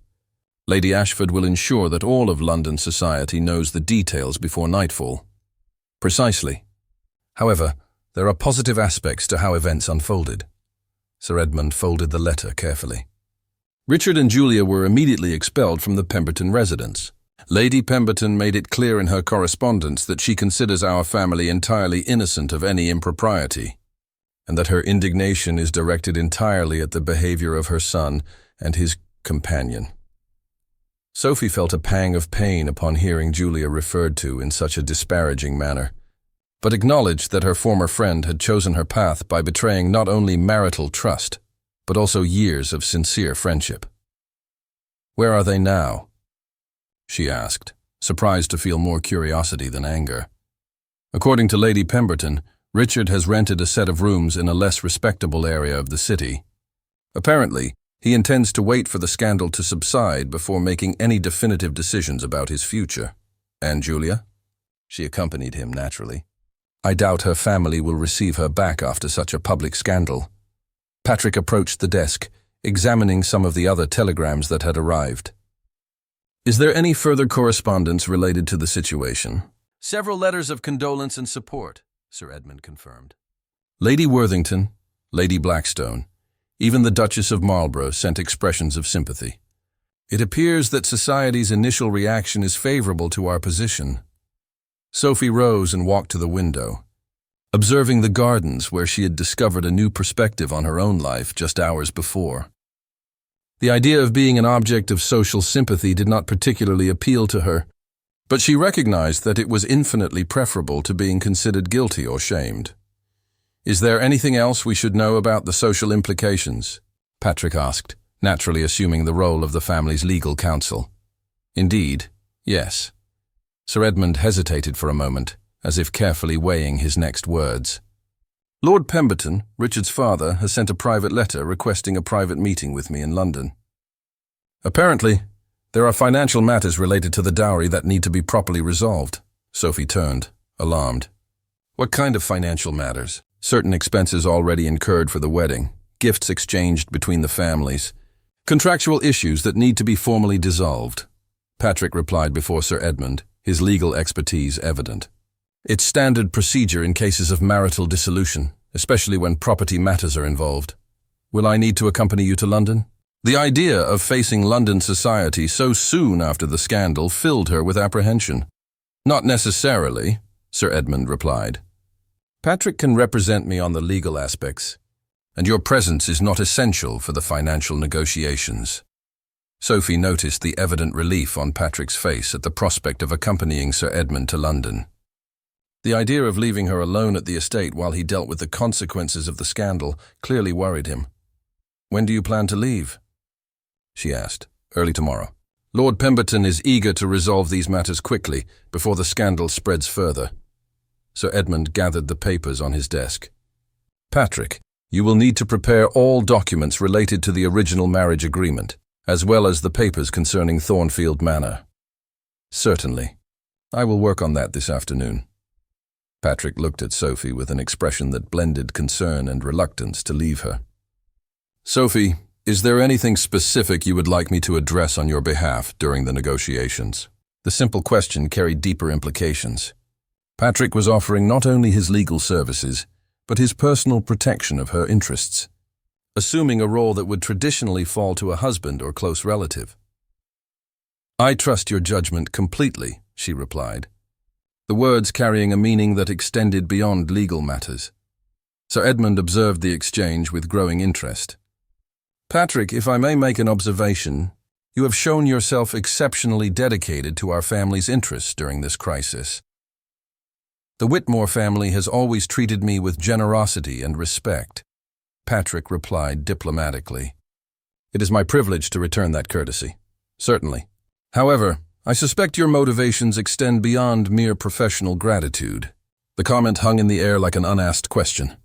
Lady Ashford will ensure that all of London society knows the details before nightfall. Precisely. However, there are positive aspects to how events unfolded. Sir Edmund folded the letter carefully. Richard and Julia were immediately expelled from the Pemberton residence. Lady Pemberton made it clear in her correspondence that she considers our family entirely innocent of any impropriety, and that her indignation is directed entirely at the behavior of her son and his companion. Sophie felt a pang of pain upon hearing Julia referred to in such a disparaging manner, but acknowledged that her former friend had chosen her path by betraying not only marital trust, but also years of sincere friendship. "Where are they now?" she asked, surprised to feel more curiosity than anger. According to Lady Pemberton, Richard has rented a set of rooms in a less respectable area of the city. Apparently, he intends to wait for the scandal to subside before making any definitive decisions about his future. "And Julia?" She accompanied him naturally. "I doubt her family will receive her back after such a public scandal." Patrick approached the desk, examining some of the other telegrams that had arrived. "Is there any further correspondence related to the situation?" "Several letters of condolence and support," Sir Edmund confirmed. Lady Worthington, Lady Blackstone, even the Duchess of Marlborough sent expressions of sympathy. "It appears that society's initial reaction is favorable to our position." Sophie rose and walked to the window, observing the gardens where she had discovered a new perspective on her own life just hours before. The idea of being an object of social sympathy did not particularly appeal to her, but she recognized that it was infinitely preferable to being considered guilty or shamed. "Is there anything else we should know about the social implications?" Patrick asked, naturally assuming the role of the family's legal counsel. "Indeed, yes." Sir Edmund hesitated for a moment, as if carefully weighing his next words. "Lord Pemberton, Richard's father, has sent a private letter requesting a private meeting with me in London. Apparently, there are financial matters related to the dowry that need to be properly resolved." Sophie turned, alarmed. "What kind of financial matters?" "Certain expenses already incurred for the wedding, gifts exchanged between the families, contractual issues that need to be formally dissolved," Patrick replied before Sir Edmund, his legal expertise evident. "It's standard procedure in cases of marital dissolution, especially when property matters are involved. Will I need to accompany you to London?" The idea of facing London society so soon after the scandal filled her with apprehension. "Not necessarily," Sir Edmund replied. "Patrick can represent me on the legal aspects, and your presence is not essential for the financial negotiations." Sophie noticed the evident relief on Patrick's face at the prospect of accompanying Sir Edmund to London. The idea of leaving her alone at the estate while he dealt with the consequences of the scandal clearly worried him. "When do you plan to leave?" she asked. "Early tomorrow. Lord Pemberton is eager to resolve these matters quickly before the scandal spreads further." Sir Edmund gathered the papers on his desk. "Patrick, you will need to prepare all documents related to the original marriage agreement, as well as the papers concerning Thornfield Manor." "Certainly. I will work on that this afternoon." Patrick looked at Sophie with an expression that blended concern and reluctance to leave her. "Sophie, is there anything specific you would like me to address on your behalf during the negotiations?" The simple question carried deeper implications. Patrick was offering not only his legal services, but his personal protection of her interests. assuming a role that would traditionally fall to a husband or close relative. "I trust your judgment completely," she replied, the words carrying a meaning that extended beyond legal matters. Sir Edmund observed the exchange with growing interest. "Patrick, if I may make an observation, you have shown yourself exceptionally dedicated to our family's interests during this crisis. The Whitmore family has always treated me with generosity and respect," Patrick replied diplomatically. "It is my privilege to return that courtesy. Certainly. However, I suspect your motivations extend beyond mere professional gratitude." The comment hung in the air like an unasked question.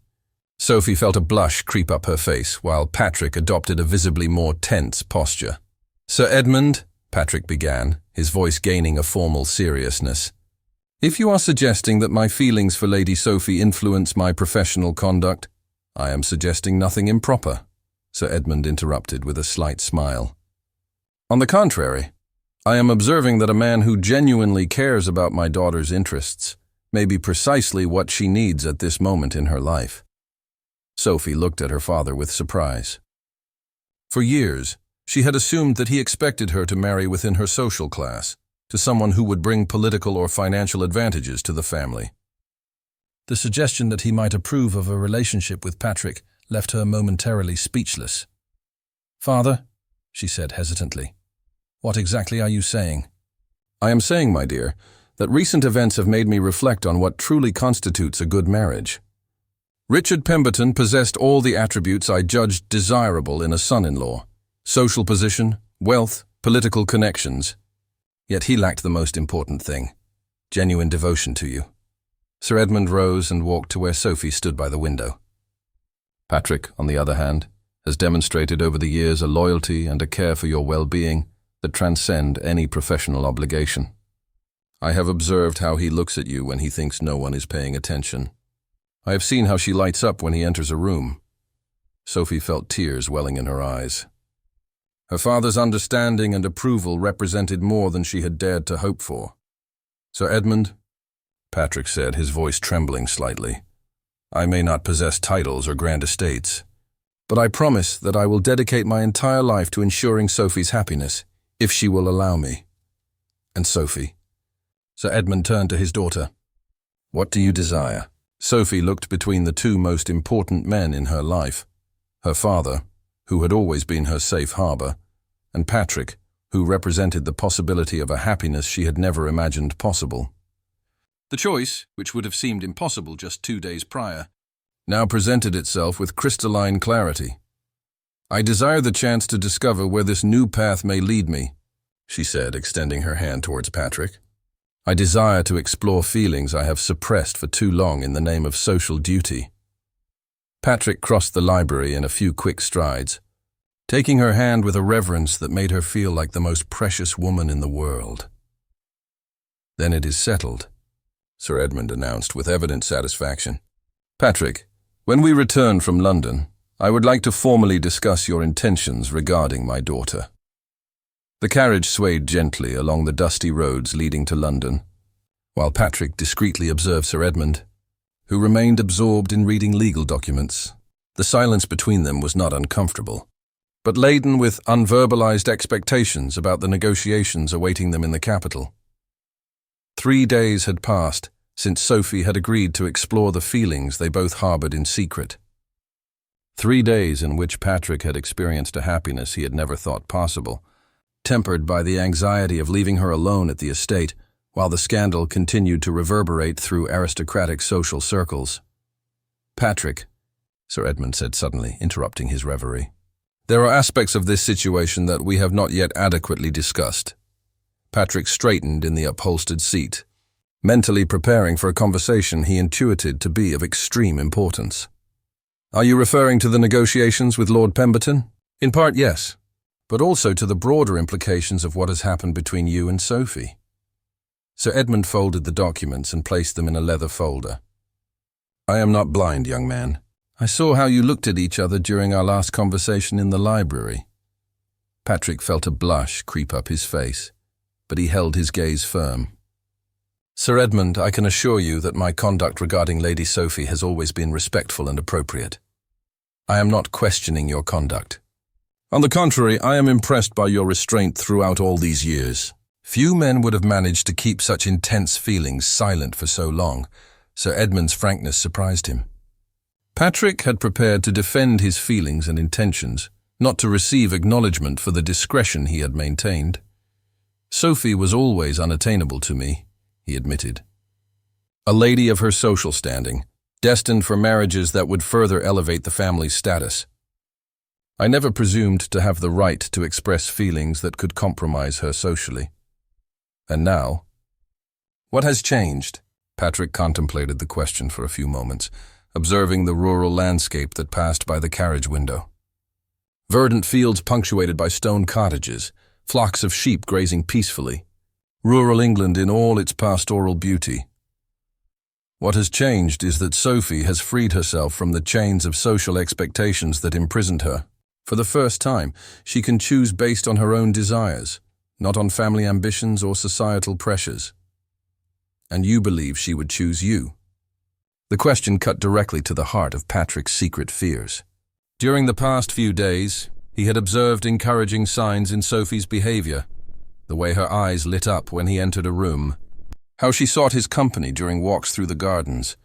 Sophie felt a blush creep up her face, while Patrick adopted a visibly more tense posture. "Sir Edmund," Patrick began, his voice gaining a formal seriousness, "if you are suggesting that my feelings for Lady Sophie influence my professional conduct, I am suggesting nothing improper," Sir Edmund interrupted with a slight smile. "On the contrary, I am observing that a man who genuinely cares about my daughter's interests may be precisely what she needs at this moment in her life." Sophie looked at her father with surprise. For years, she had assumed that he expected her to marry within her social class, to someone who would bring political or financial advantages to the family. The suggestion that he might approve of a relationship with Patrick left her momentarily speechless. "Father," she said hesitantly, "what exactly are you saying?" "I am saying, my dear, that recent events have made me reflect on what truly constitutes a good marriage. Richard Pemberton possessed all the attributes I judged desirable in a son-in-law: social position, wealth, political connections. Yet he lacked the most important thing: genuine devotion to you." Sir Edmund rose and walked to where Sophie stood by the window. "Patrick, on the other hand, has demonstrated over the years a loyalty and a care for your well-being that transcend any professional obligation. I have observed how he looks at you when he thinks no one is paying attention. I have seen how she lights up when he enters a room." Sophie felt tears welling in her eyes. Her father's understanding and approval represented more than she had dared to hope for. "Sir Edmund," Patrick said, his voice trembling slightly, "I may not possess titles or grand estates, but I promise that I will dedicate my entire life to ensuring Sophie's happiness, if she will allow me." "And Sophie?" Sir Edmund turned to his daughter. "What do you desire?" Sophie looked between the two most important men in her life: her father, who had always been her safe harbor, and Patrick, who represented the possibility of a happiness she had never imagined possible. The choice, which would have seemed impossible just 2 days prior, now presented itself with crystalline clarity. "I desire the chance to discover where this new path may lead me," she said, extending her hand towards Patrick. "I desire to explore feelings I have suppressed for too long in the name of social duty." Patrick crossed the library in a few quick strides, taking her hand with a reverence that made her feel like the most precious woman in the world. "Then it is settled," Sir Edmund announced with evident satisfaction. "Patrick, when we return from London, I would like to formally discuss your intentions regarding my daughter." The carriage swayed gently along the dusty roads leading to London, while Patrick discreetly observed Sir Edmund, who remained absorbed in reading legal documents. The silence between them was not uncomfortable, but laden with unverbalized expectations about the negotiations awaiting them in the capital. 3 days had passed since Sophie had agreed to explore the feelings they both harbored in secret. 3 days in which Patrick had experienced a happiness he had never thought possible, tempered by the anxiety of leaving her alone at the estate while the scandal continued to reverberate through aristocratic social circles. "Patrick," Sir Edmund said suddenly, interrupting his reverie, "there are aspects of this situation that we have not yet adequately discussed." Patrick straightened in the upholstered seat, mentally preparing for a conversation he intuited to be of extreme importance. "Are you referring to the negotiations with Lord Pemberton?" "In part, yes, but also to the broader implications of what has happened between you and Sophie." Sir Edmund folded the documents and placed them in a leather folder. "I am not blind, young man. I saw how you looked at each other during our last conversation in the library." Patrick felt a blush creep up his face, but he held his gaze firm. "Sir Edmund, I can assure you that my conduct regarding Lady Sophie has always been respectful and appropriate. I am not questioning your conduct. On the contrary, I am impressed by your restraint throughout all these years. Few men would have managed to keep such intense feelings silent for so long. Sir Edmund's frankness surprised him. Patrick had prepared to defend his feelings and intentions, not to receive acknowledgement for the discretion he had maintained. Sophie was always unattainable to me, he admitted. A lady of her social standing, destined for marriages that would further elevate the family's status. I never presumed to have the right to express feelings that could compromise her socially. And now? What has changed? Patrick contemplated the question for a few moments, observing the rural landscape that passed by the carriage window. Verdant fields punctuated by stone cottages, flocks of sheep grazing peacefully. Rural England in all its pastoral beauty. What has changed is that Sophie has freed herself from the chains of social expectations that imprisoned her. For the first time, she can choose based on her own desires, not on family ambitions or societal pressures. And you believe she would choose you. The question cut directly to the heart of Patrick's secret fears. During the past few days, he had observed encouraging signs in Sophie's behavior, the way her eyes lit up when he entered a room, how she sought his company during walks through the gardens,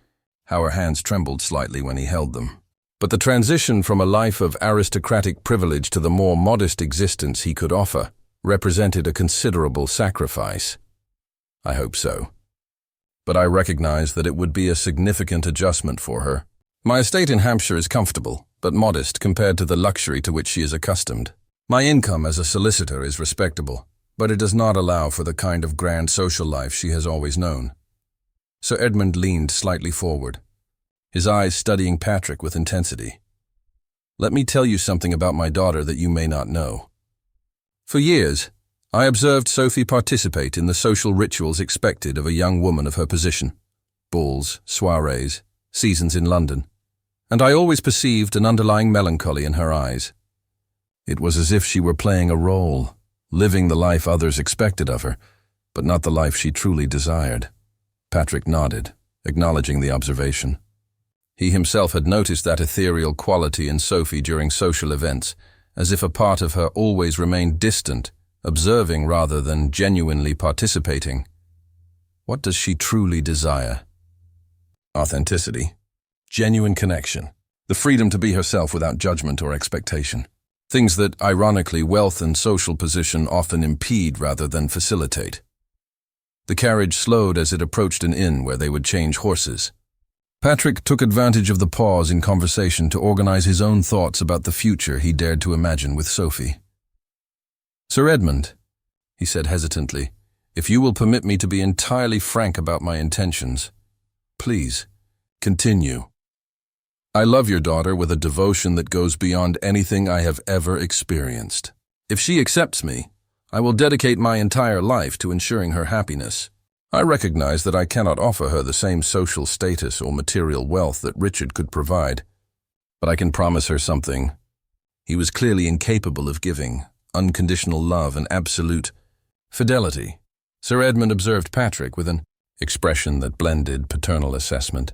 how her hands trembled slightly when he held them. But the transition from a life of aristocratic privilege to the more modest existence he could offer represented a considerable sacrifice. I hope so. But I recognize that it would be a significant adjustment for her. My estate in Hampshire is comfortable, but modest compared to the luxury to which she is accustomed. My income as a solicitor is respectable, but it does not allow for the kind of grand social life she has always known. Sir Edmund leaned slightly forward, his eyes studying Patrick with intensity. Let me tell you something about my daughter that you may not know. For years, I observed Sophie participate in the social rituals expected of a young woman of her position. Balls, soirees, seasons in London. And I always perceived an underlying melancholy in her eyes. It was as if she were playing a role, living the life others expected of her, but not the life she truly desired. Patrick nodded, acknowledging the observation. He himself had noticed that ethereal quality in Sophie during social events, as if a part of her always remained distant, observing rather than genuinely participating. What does she truly desire? Authenticity, genuine connection, the freedom to be herself without judgment or expectation. Things that, ironically, wealth and social position often impede rather than facilitate. The carriage slowed as it approached an inn where they would change horses. Patrick took advantage of the pause in conversation to organize his own thoughts about the future he dared to imagine with Sophie. Sir Edmund, he said hesitantly, if you will permit me to be entirely frank about my intentions, please, continue. I love your daughter with a devotion that goes beyond anything I have ever experienced. If she accepts me, I will dedicate my entire life to ensuring her happiness. I recognize that I cannot offer her the same social status or material wealth that Richard could provide, but I can promise her something. He was clearly incapable of giving unconditional love and absolute fidelity. Sir Edmund observed Patrick with an expression that blended paternal assessment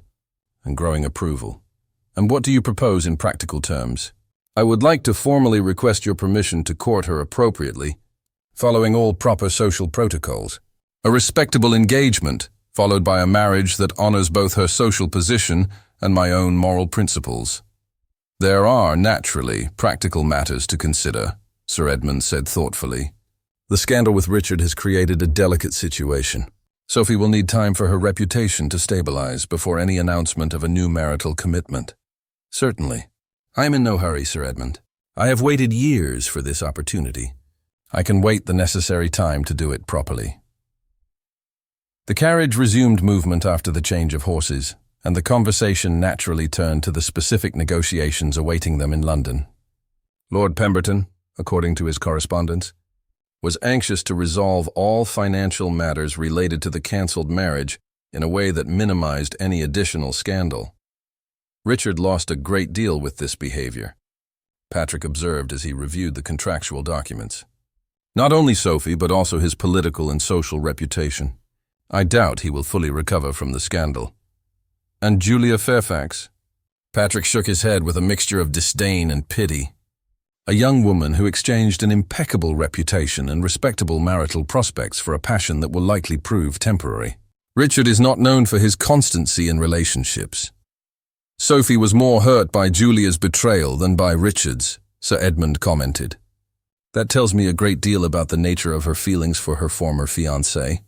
and growing approval. And what do you propose in practical terms? I would like to formally request your permission to court her appropriately, following all proper social protocols. A respectable engagement, followed by a marriage that honors both her social position and my own moral principles. There are, naturally, practical matters to consider, Sir Edmund said thoughtfully. The scandal with Richard has created a delicate situation. Sophie will need time for her reputation to stabilize before any announcement of a new marital commitment. Certainly. I am in no hurry, Sir Edmund. I have waited years for this opportunity. I can wait the necessary time to do it properly. The carriage resumed movement after the change of horses, and the conversation naturally turned to the specific negotiations awaiting them in London. Lord Pemberton, according to his correspondence, was anxious to resolve all financial matters related to the cancelled marriage in a way that minimized any additional scandal. Richard lost a great deal with this behavior, Patrick observed as he reviewed the contractual documents. Not only Sophie, but also his political and social reputation. I doubt he will fully recover from the scandal. And Julia Fairfax? Patrick shook his head with a mixture of disdain and pity. A young woman who exchanged an impeccable reputation and respectable marital prospects for a passion that will likely prove temporary. Richard is not known for his constancy in relationships. Sophie was more hurt by Julia's betrayal than by Richard's, Sir Edmund commented. That tells me a great deal about the nature of her feelings for her former fiancé.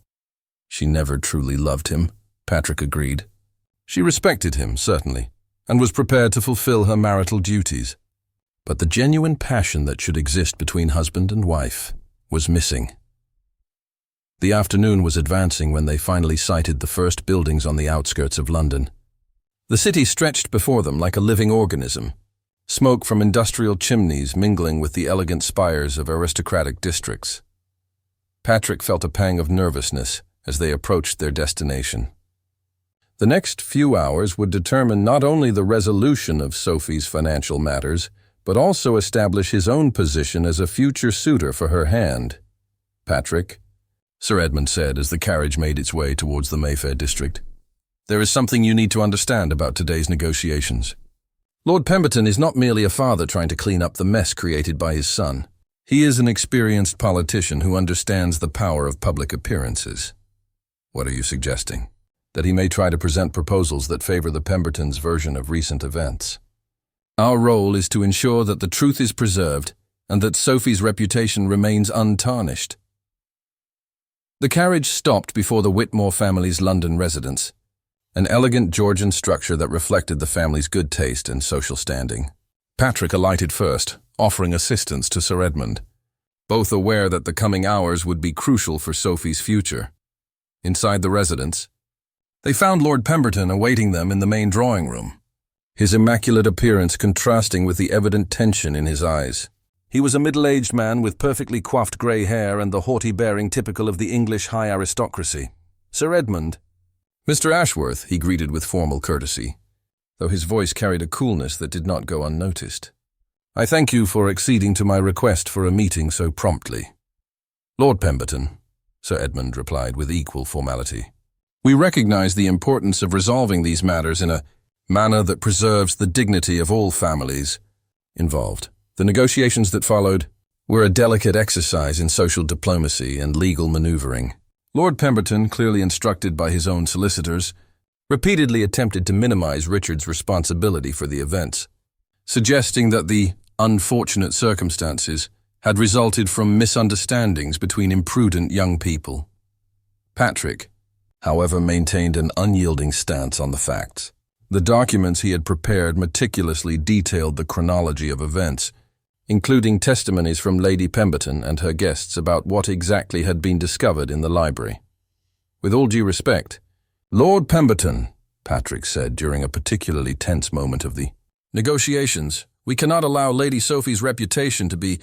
She never truly loved him, Patrick agreed. She respected him, certainly, and was prepared to fulfill her marital duties. But the genuine passion that should exist between husband and wife was missing. The afternoon was advancing when they finally sighted the first buildings on the outskirts of London. The city stretched before them like a living organism, smoke from industrial chimneys mingling with the elegant spires of aristocratic districts. Patrick felt a pang of nervousness as they approached their destination. The next few hours would determine not only the resolution of Sophie's financial matters, but also establish his own position as a future suitor for her hand. Patrick, Sir Edmund said as the carriage made its way towards the Mayfair district, there is something you need to understand about today's negotiations. Lord Pemberton is not merely a father trying to clean up the mess created by his son. He is an experienced politician who understands the power of public appearances. What are you suggesting? That he may try to present proposals that favor the Pembertons' version of recent events. Our role is to ensure that the truth is preserved and that Sophie's reputation remains untarnished. The carriage stopped before the Whitmore family's London residence, an elegant Georgian structure that reflected the family's good taste and social standing. Patrick alighted first, offering assistance to Sir Edmund, both aware that the coming hours would be crucial for Sophie's future. Inside the residence, they found Lord Pemberton awaiting them in the main drawing room, his immaculate appearance contrasting with the evident tension in his eyes. He was a middle-aged man with perfectly coiffed grey hair and the haughty bearing typical of the English high aristocracy. Sir Edmund, Mr. Ashworth, he greeted with formal courtesy, though his voice carried a coolness that did not go unnoticed. I thank you for acceding to my request for a meeting so promptly. Lord Pemberton, Sir Edmund replied with equal formality. We recognize the importance of resolving these matters in a manner that preserves the dignity of all families involved. The negotiations that followed were a delicate exercise in social diplomacy and legal maneuvering. Lord Pemberton, clearly instructed by his own solicitors, repeatedly attempted to minimize Richard's responsibility for the events, suggesting that the unfortunate circumstances had resulted from misunderstandings between imprudent young people. Patrick, however, maintained an unyielding stance on the facts. The documents he had prepared meticulously detailed the chronology of events, including testimonies from Lady Pemberton and her guests about what exactly had been discovered in the library. With all due respect, Lord Pemberton, Patrick said during a particularly tense moment of the negotiations, we cannot allow Lady Sophie's reputation to be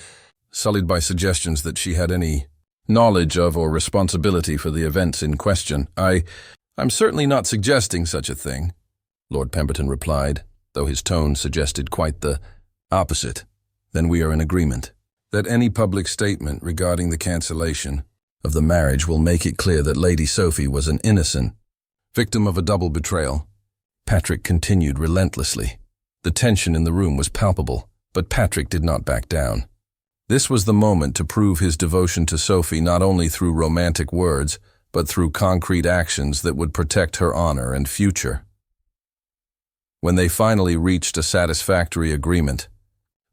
sullied by suggestions that she had any knowledge of or responsibility for the events in question. I'm certainly not suggesting such a thing, Lord Pemberton replied, though his tone suggested quite the opposite. Then we are in agreement that any public statement regarding the cancellation of the marriage will make it clear that Lady Sophie was an innocent victim of a double betrayal. Patrick continued relentlessly. The tension in the room was palpable, but Patrick did not back down. This was the moment to prove his devotion to Sophie not only through romantic words, but through concrete actions that would protect her honor and future. When they finally reached a satisfactory agreement,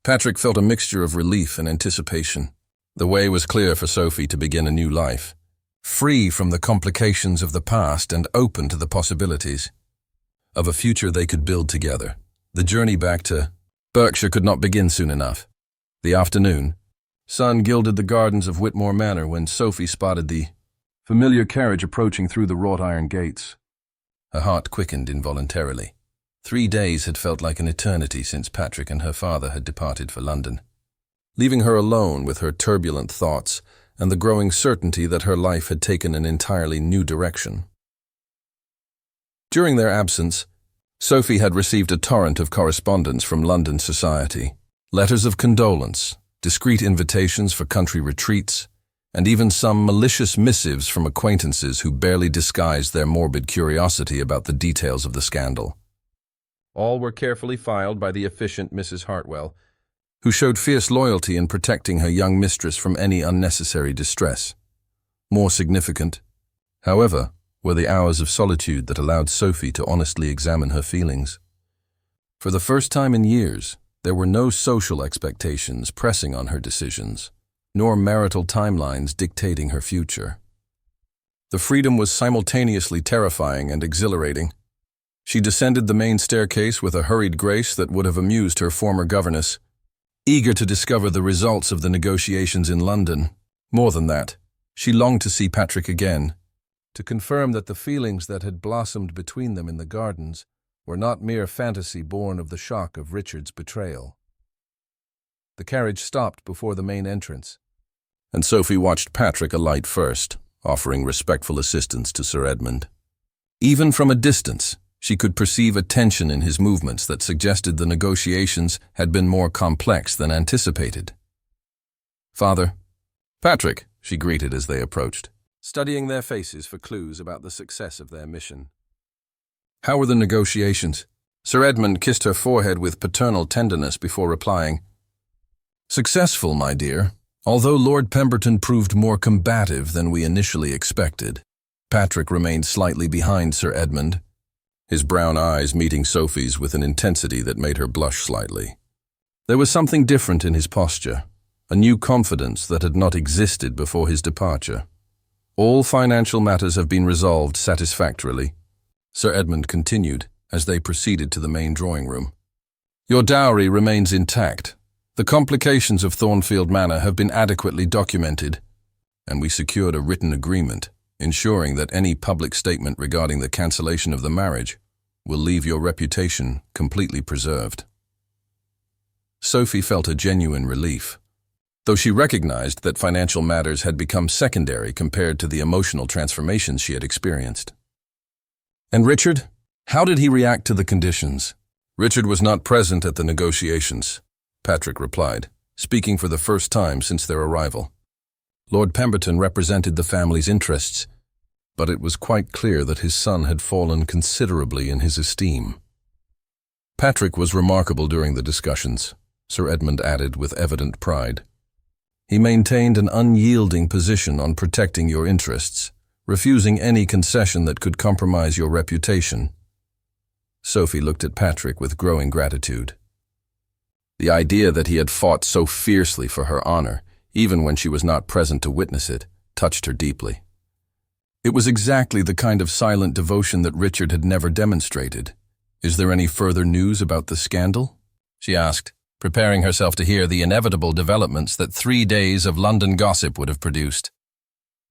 Patrick felt a mixture of relief and anticipation. The way was clear for Sophie to begin a new life, free from the complications of the past and open to the possibilities of a future they could build together. The journey back to Berkshire could not begin soon enough. The afternoon sun gilded the gardens of Whitmore Manor when Sophie spotted the familiar carriage approaching through the wrought iron gates. Her heart quickened involuntarily. 3 days had felt like an eternity since Patrick and her father had departed for London, leaving her alone with her turbulent thoughts and the growing certainty that her life had taken an entirely new direction. During their absence, Sophie had received a torrent of correspondence from London society, letters of condolence, discreet invitations for country retreats, and even some malicious missives from acquaintances who barely disguised their morbid curiosity about the details of the scandal. All were carefully filed by the efficient Mrs. Hartwell, who showed fierce loyalty in protecting her young mistress from any unnecessary distress. More significant, however, were the hours of solitude that allowed Sophie to honestly examine her feelings. For the first time in years, there were no social expectations pressing on her decisions, nor marital timelines dictating her future. The freedom was simultaneously terrifying and exhilarating. She descended the main staircase with a hurried grace that would have amused her former governess, eager to discover the results of the negotiations in London. More than that, she longed to see Patrick again, to confirm that the feelings that had blossomed between them in the gardens were not mere fantasy born of the shock of Richard's betrayal. The carriage stopped before the main entrance, and Sophie watched Patrick alight first, offering respectful assistance to Sir Edmund. Even from a distance, she could perceive a tension in his movements that suggested the negotiations had been more complex than anticipated. "Father." "Patrick," she greeted as they approached, studying their faces for clues about the success of their mission. "How were the negotiations?" Sir Edmund kissed her forehead with paternal tenderness before replying, "Successful, my dear, although Lord Pemberton proved more combative than we initially expected." Patrick remained slightly behind Sir Edmund, his brown eyes meeting Sophie's with an intensity that made her blush slightly. There was something different in his posture, a new confidence that had not existed before his departure. "All financial matters have been resolved satisfactorily," Sir Edmund continued as they proceeded to the main drawing room. "Your dowry remains intact. The complications of Thornfield Manor have been adequately documented, and we secured a written agreement ensuring that any public statement regarding the cancellation of the marriage will leave your reputation completely preserved." Sophie felt a genuine relief, though she recognized that financial matters had become secondary compared to the emotional transformations she had experienced. "And Richard? How did he react to the conditions?" "Richard was not present at the negotiations," Patrick replied, speaking for the first time since their arrival. Lord Pemberton represented the family's interests, but it was quite clear that his son had fallen considerably in his esteem. "Patrick was remarkable during the discussions," Sir Edmund added with evident pride. "He maintained an unyielding position on protecting your interests, refusing any concession that could compromise your reputation." Sophie looked at Patrick with growing gratitude. The idea that he had fought so fiercely for her honor, even when she was not present to witness it, touched her deeply. It was exactly the kind of silent devotion that Richard had never demonstrated. "Is there any further news about the scandal?" she asked, preparing herself to hear the inevitable developments that 3 days of London gossip would have produced.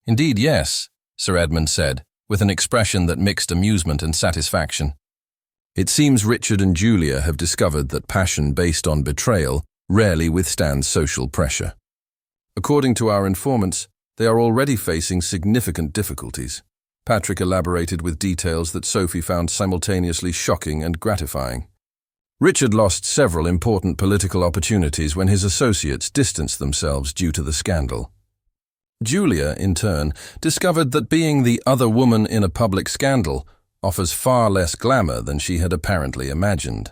"Indeed, yes," Sir Edmund said, with an expression that mixed amusement and satisfaction. "It seems Richard and Julia have discovered that passion based on betrayal rarely withstands social pressure. According to our informants, they are already facing significant difficulties." Patrick elaborated with details that Sophie found simultaneously shocking and gratifying. Richard lost several important political opportunities when his associates distanced themselves due to the scandal. Julia, in turn, discovered that being the other woman in a public scandal offers far less glamour than she had apparently imagined.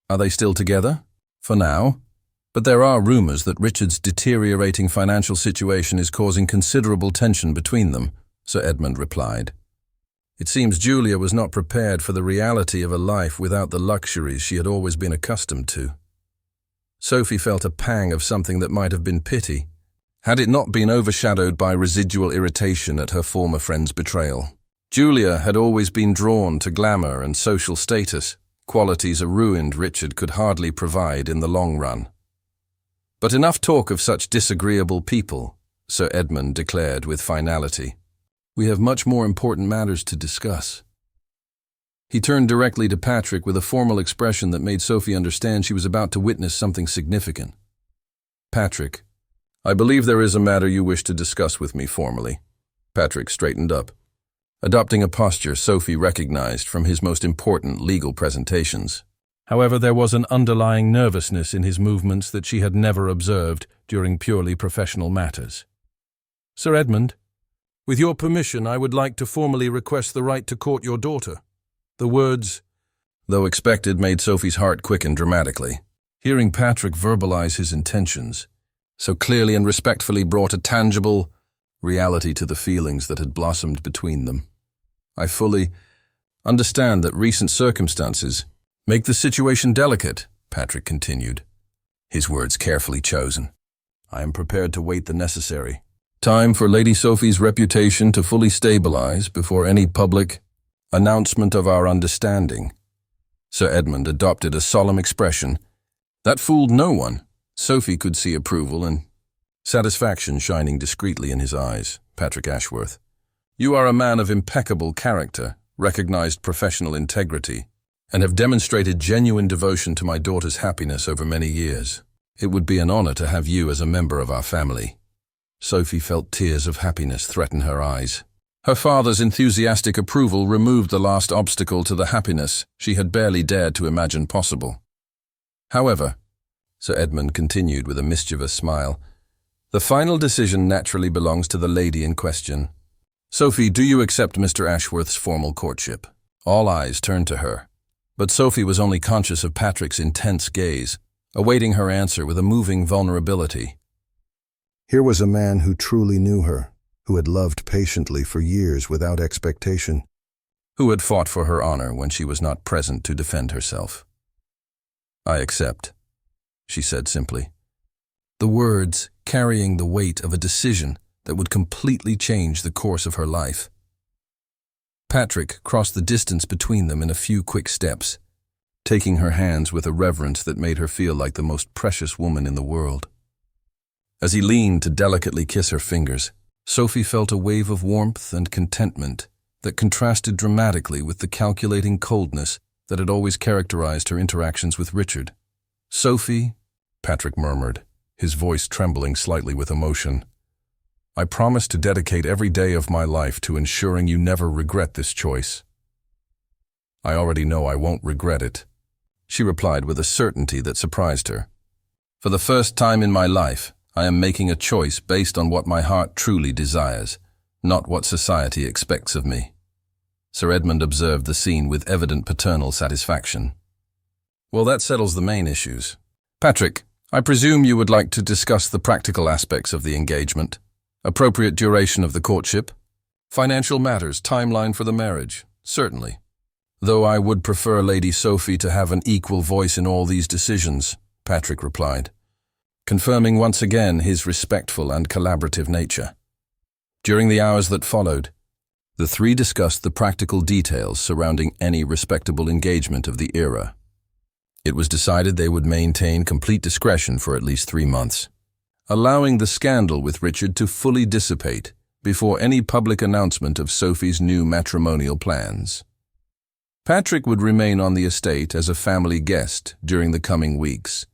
Are they still together? For now. But there are rumors that Richard's deteriorating financial situation is causing considerable tension between them, Sir Edmund replied. It seems Julia was not prepared for the reality of a life without the luxuries she had always been accustomed to. Sophie felt a pang of something that might have been pity, had it not been overshadowed by residual irritation at her former friend's betrayal. Julia had always been drawn to glamour and social status, qualities a ruined Richard could hardly provide in the long run. "But enough talk of such disagreeable people," Sir Edmund declared with finality. "We have much more important matters to discuss." He turned directly to Patrick with a formal expression that made Sophie understand she was about to witness something significant. "Patrick, I believe there is a matter you wish to discuss with me formally." Patrick straightened up, adopting a posture Sophie recognized from his most important legal presentations. However, there was an underlying nervousness in his movements that she had never observed during purely professional matters. "Sir Edmund, with your permission, I would like to formally request the right to court your daughter." The words, though expected, made Sophie's heart quicken dramatically. Hearing Patrick verbalize his intentions so clearly and respectfully brought a tangible reality to the feelings that had blossomed between them. I fully understand that recent circumstances make the situation delicate, Patrick continued, his words carefully chosen. I am prepared to wait the necessary time for Lady Sophie's reputation to fully stabilize before any public announcement of our understanding. Sir Edmund adopted a solemn expression that fooled no one. Sophie could see approval and satisfaction shining discreetly in his eyes. Patrick Ashworth, you are a man of impeccable character, recognized professional integrity, and have demonstrated genuine devotion to my daughter's happiness over many years. It would be an honor to have you as a member of our family. Sophie felt tears of happiness threaten her eyes. Her father's enthusiastic approval removed the last obstacle to the happiness she had barely dared to imagine possible. However, Sir Edmund continued with a mischievous smile, the final decision naturally belongs to the lady in question. Sophie, do you accept Mr. Ashworth's formal courtship? All eyes turned to her, but Sophie was only conscious of Patrick's intense gaze, awaiting her answer with a moving vulnerability. Here was a man who truly knew her, who had loved patiently for years without expectation, who had fought for her honor when she was not present to defend herself. I accept, she said simply, the words carrying the weight of a decision that would completely change the course of her life. Patrick crossed the distance between them in a few quick steps, taking her hands with a reverence that made her feel like the most precious woman in the world. As he leaned to delicately kiss her fingers, Sophie felt a wave of warmth and contentment that contrasted dramatically with the calculating coldness that had always characterized her interactions with Richard. Sophie, Patrick murmured, his voice trembling slightly with emotion, I promise to dedicate every day of my life to ensuring you never regret this choice. I already know I won't regret it, she replied with a certainty that surprised her. For the first time in my life, I am making a choice based on what my heart truly desires, not what society expects of me. Sir Edmund observed the scene with evident paternal satisfaction. Well, that settles the main issues. Patrick, I presume you would like to discuss the practical aspects of the engagement, appropriate duration of the courtship, financial matters, timeline for the marriage, certainly. Though I would prefer Lady Sophie to have an equal voice in all these decisions, Patrick replied, confirming once again his respectful and collaborative nature. During the hours that followed, the three discussed the practical details surrounding any respectable engagement of the era. It was decided they would maintain complete discretion for at least 3 months, allowing the scandal with Richard to fully dissipate before any public announcement of Sophie's new matrimonial plans. Patrick would remain on the estate as a family guest during the coming weeks,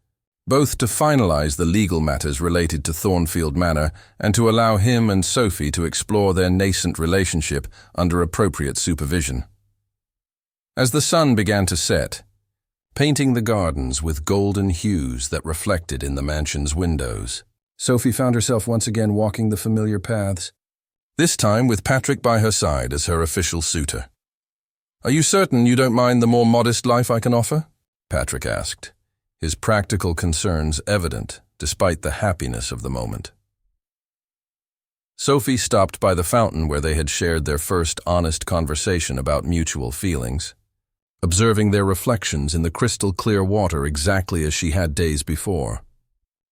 both to finalize the legal matters related to Thornfield Manor and to allow him and Sophie to explore their nascent relationship under appropriate supervision. As the sun began to set, painting the gardens with golden hues that reflected in the mansion's windows, Sophie found herself once again walking the familiar paths, this time with Patrick by her side as her official suitor. Are you certain you don't mind the more modest life I can offer? Patrick asked, his practical concerns evident despite the happiness of the moment. Sophie stopped by the fountain where they had shared their first honest conversation about mutual feelings, observing their reflections in the crystal-clear water exactly as she had days before.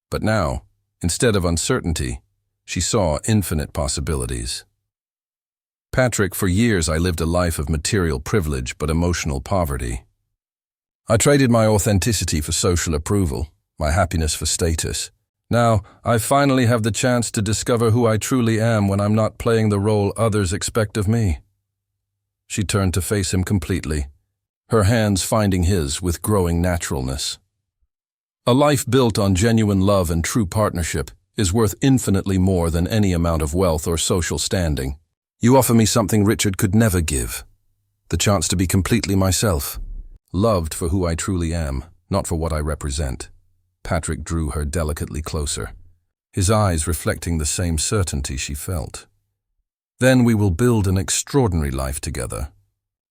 But now, instead of uncertainty, she saw infinite possibilities. Patrick, for years I lived a life of material privilege but emotional poverty. I traded my authenticity for social approval, my happiness for status. Now, I finally have the chance to discover who I truly am when I'm not playing the role others expect of me. She turned to face him completely, her hands finding his with growing naturalness. A life built on genuine love and true partnership is worth infinitely more than any amount of wealth or social standing. You offer me something Richard could never give, the chance to be completely myself, loved for who I truly am, not for what I represent. Patrick drew her delicately closer, his eyes reflecting the same certainty she felt. Then we will build an extraordinary life together,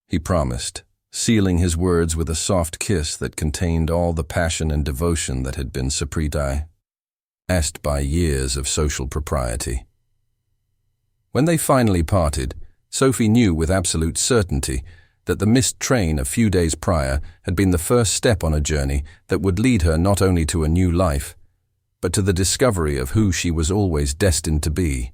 he promised, sealing his words with a soft kiss that contained all the passion and devotion that had been Sapritai, asked by years of social propriety. When they finally parted, Sophie knew with absolute certainty that the missed train a few days prior had been the first step on a journey that would lead her not only to a new life, but to the discovery of who she was always destined to be.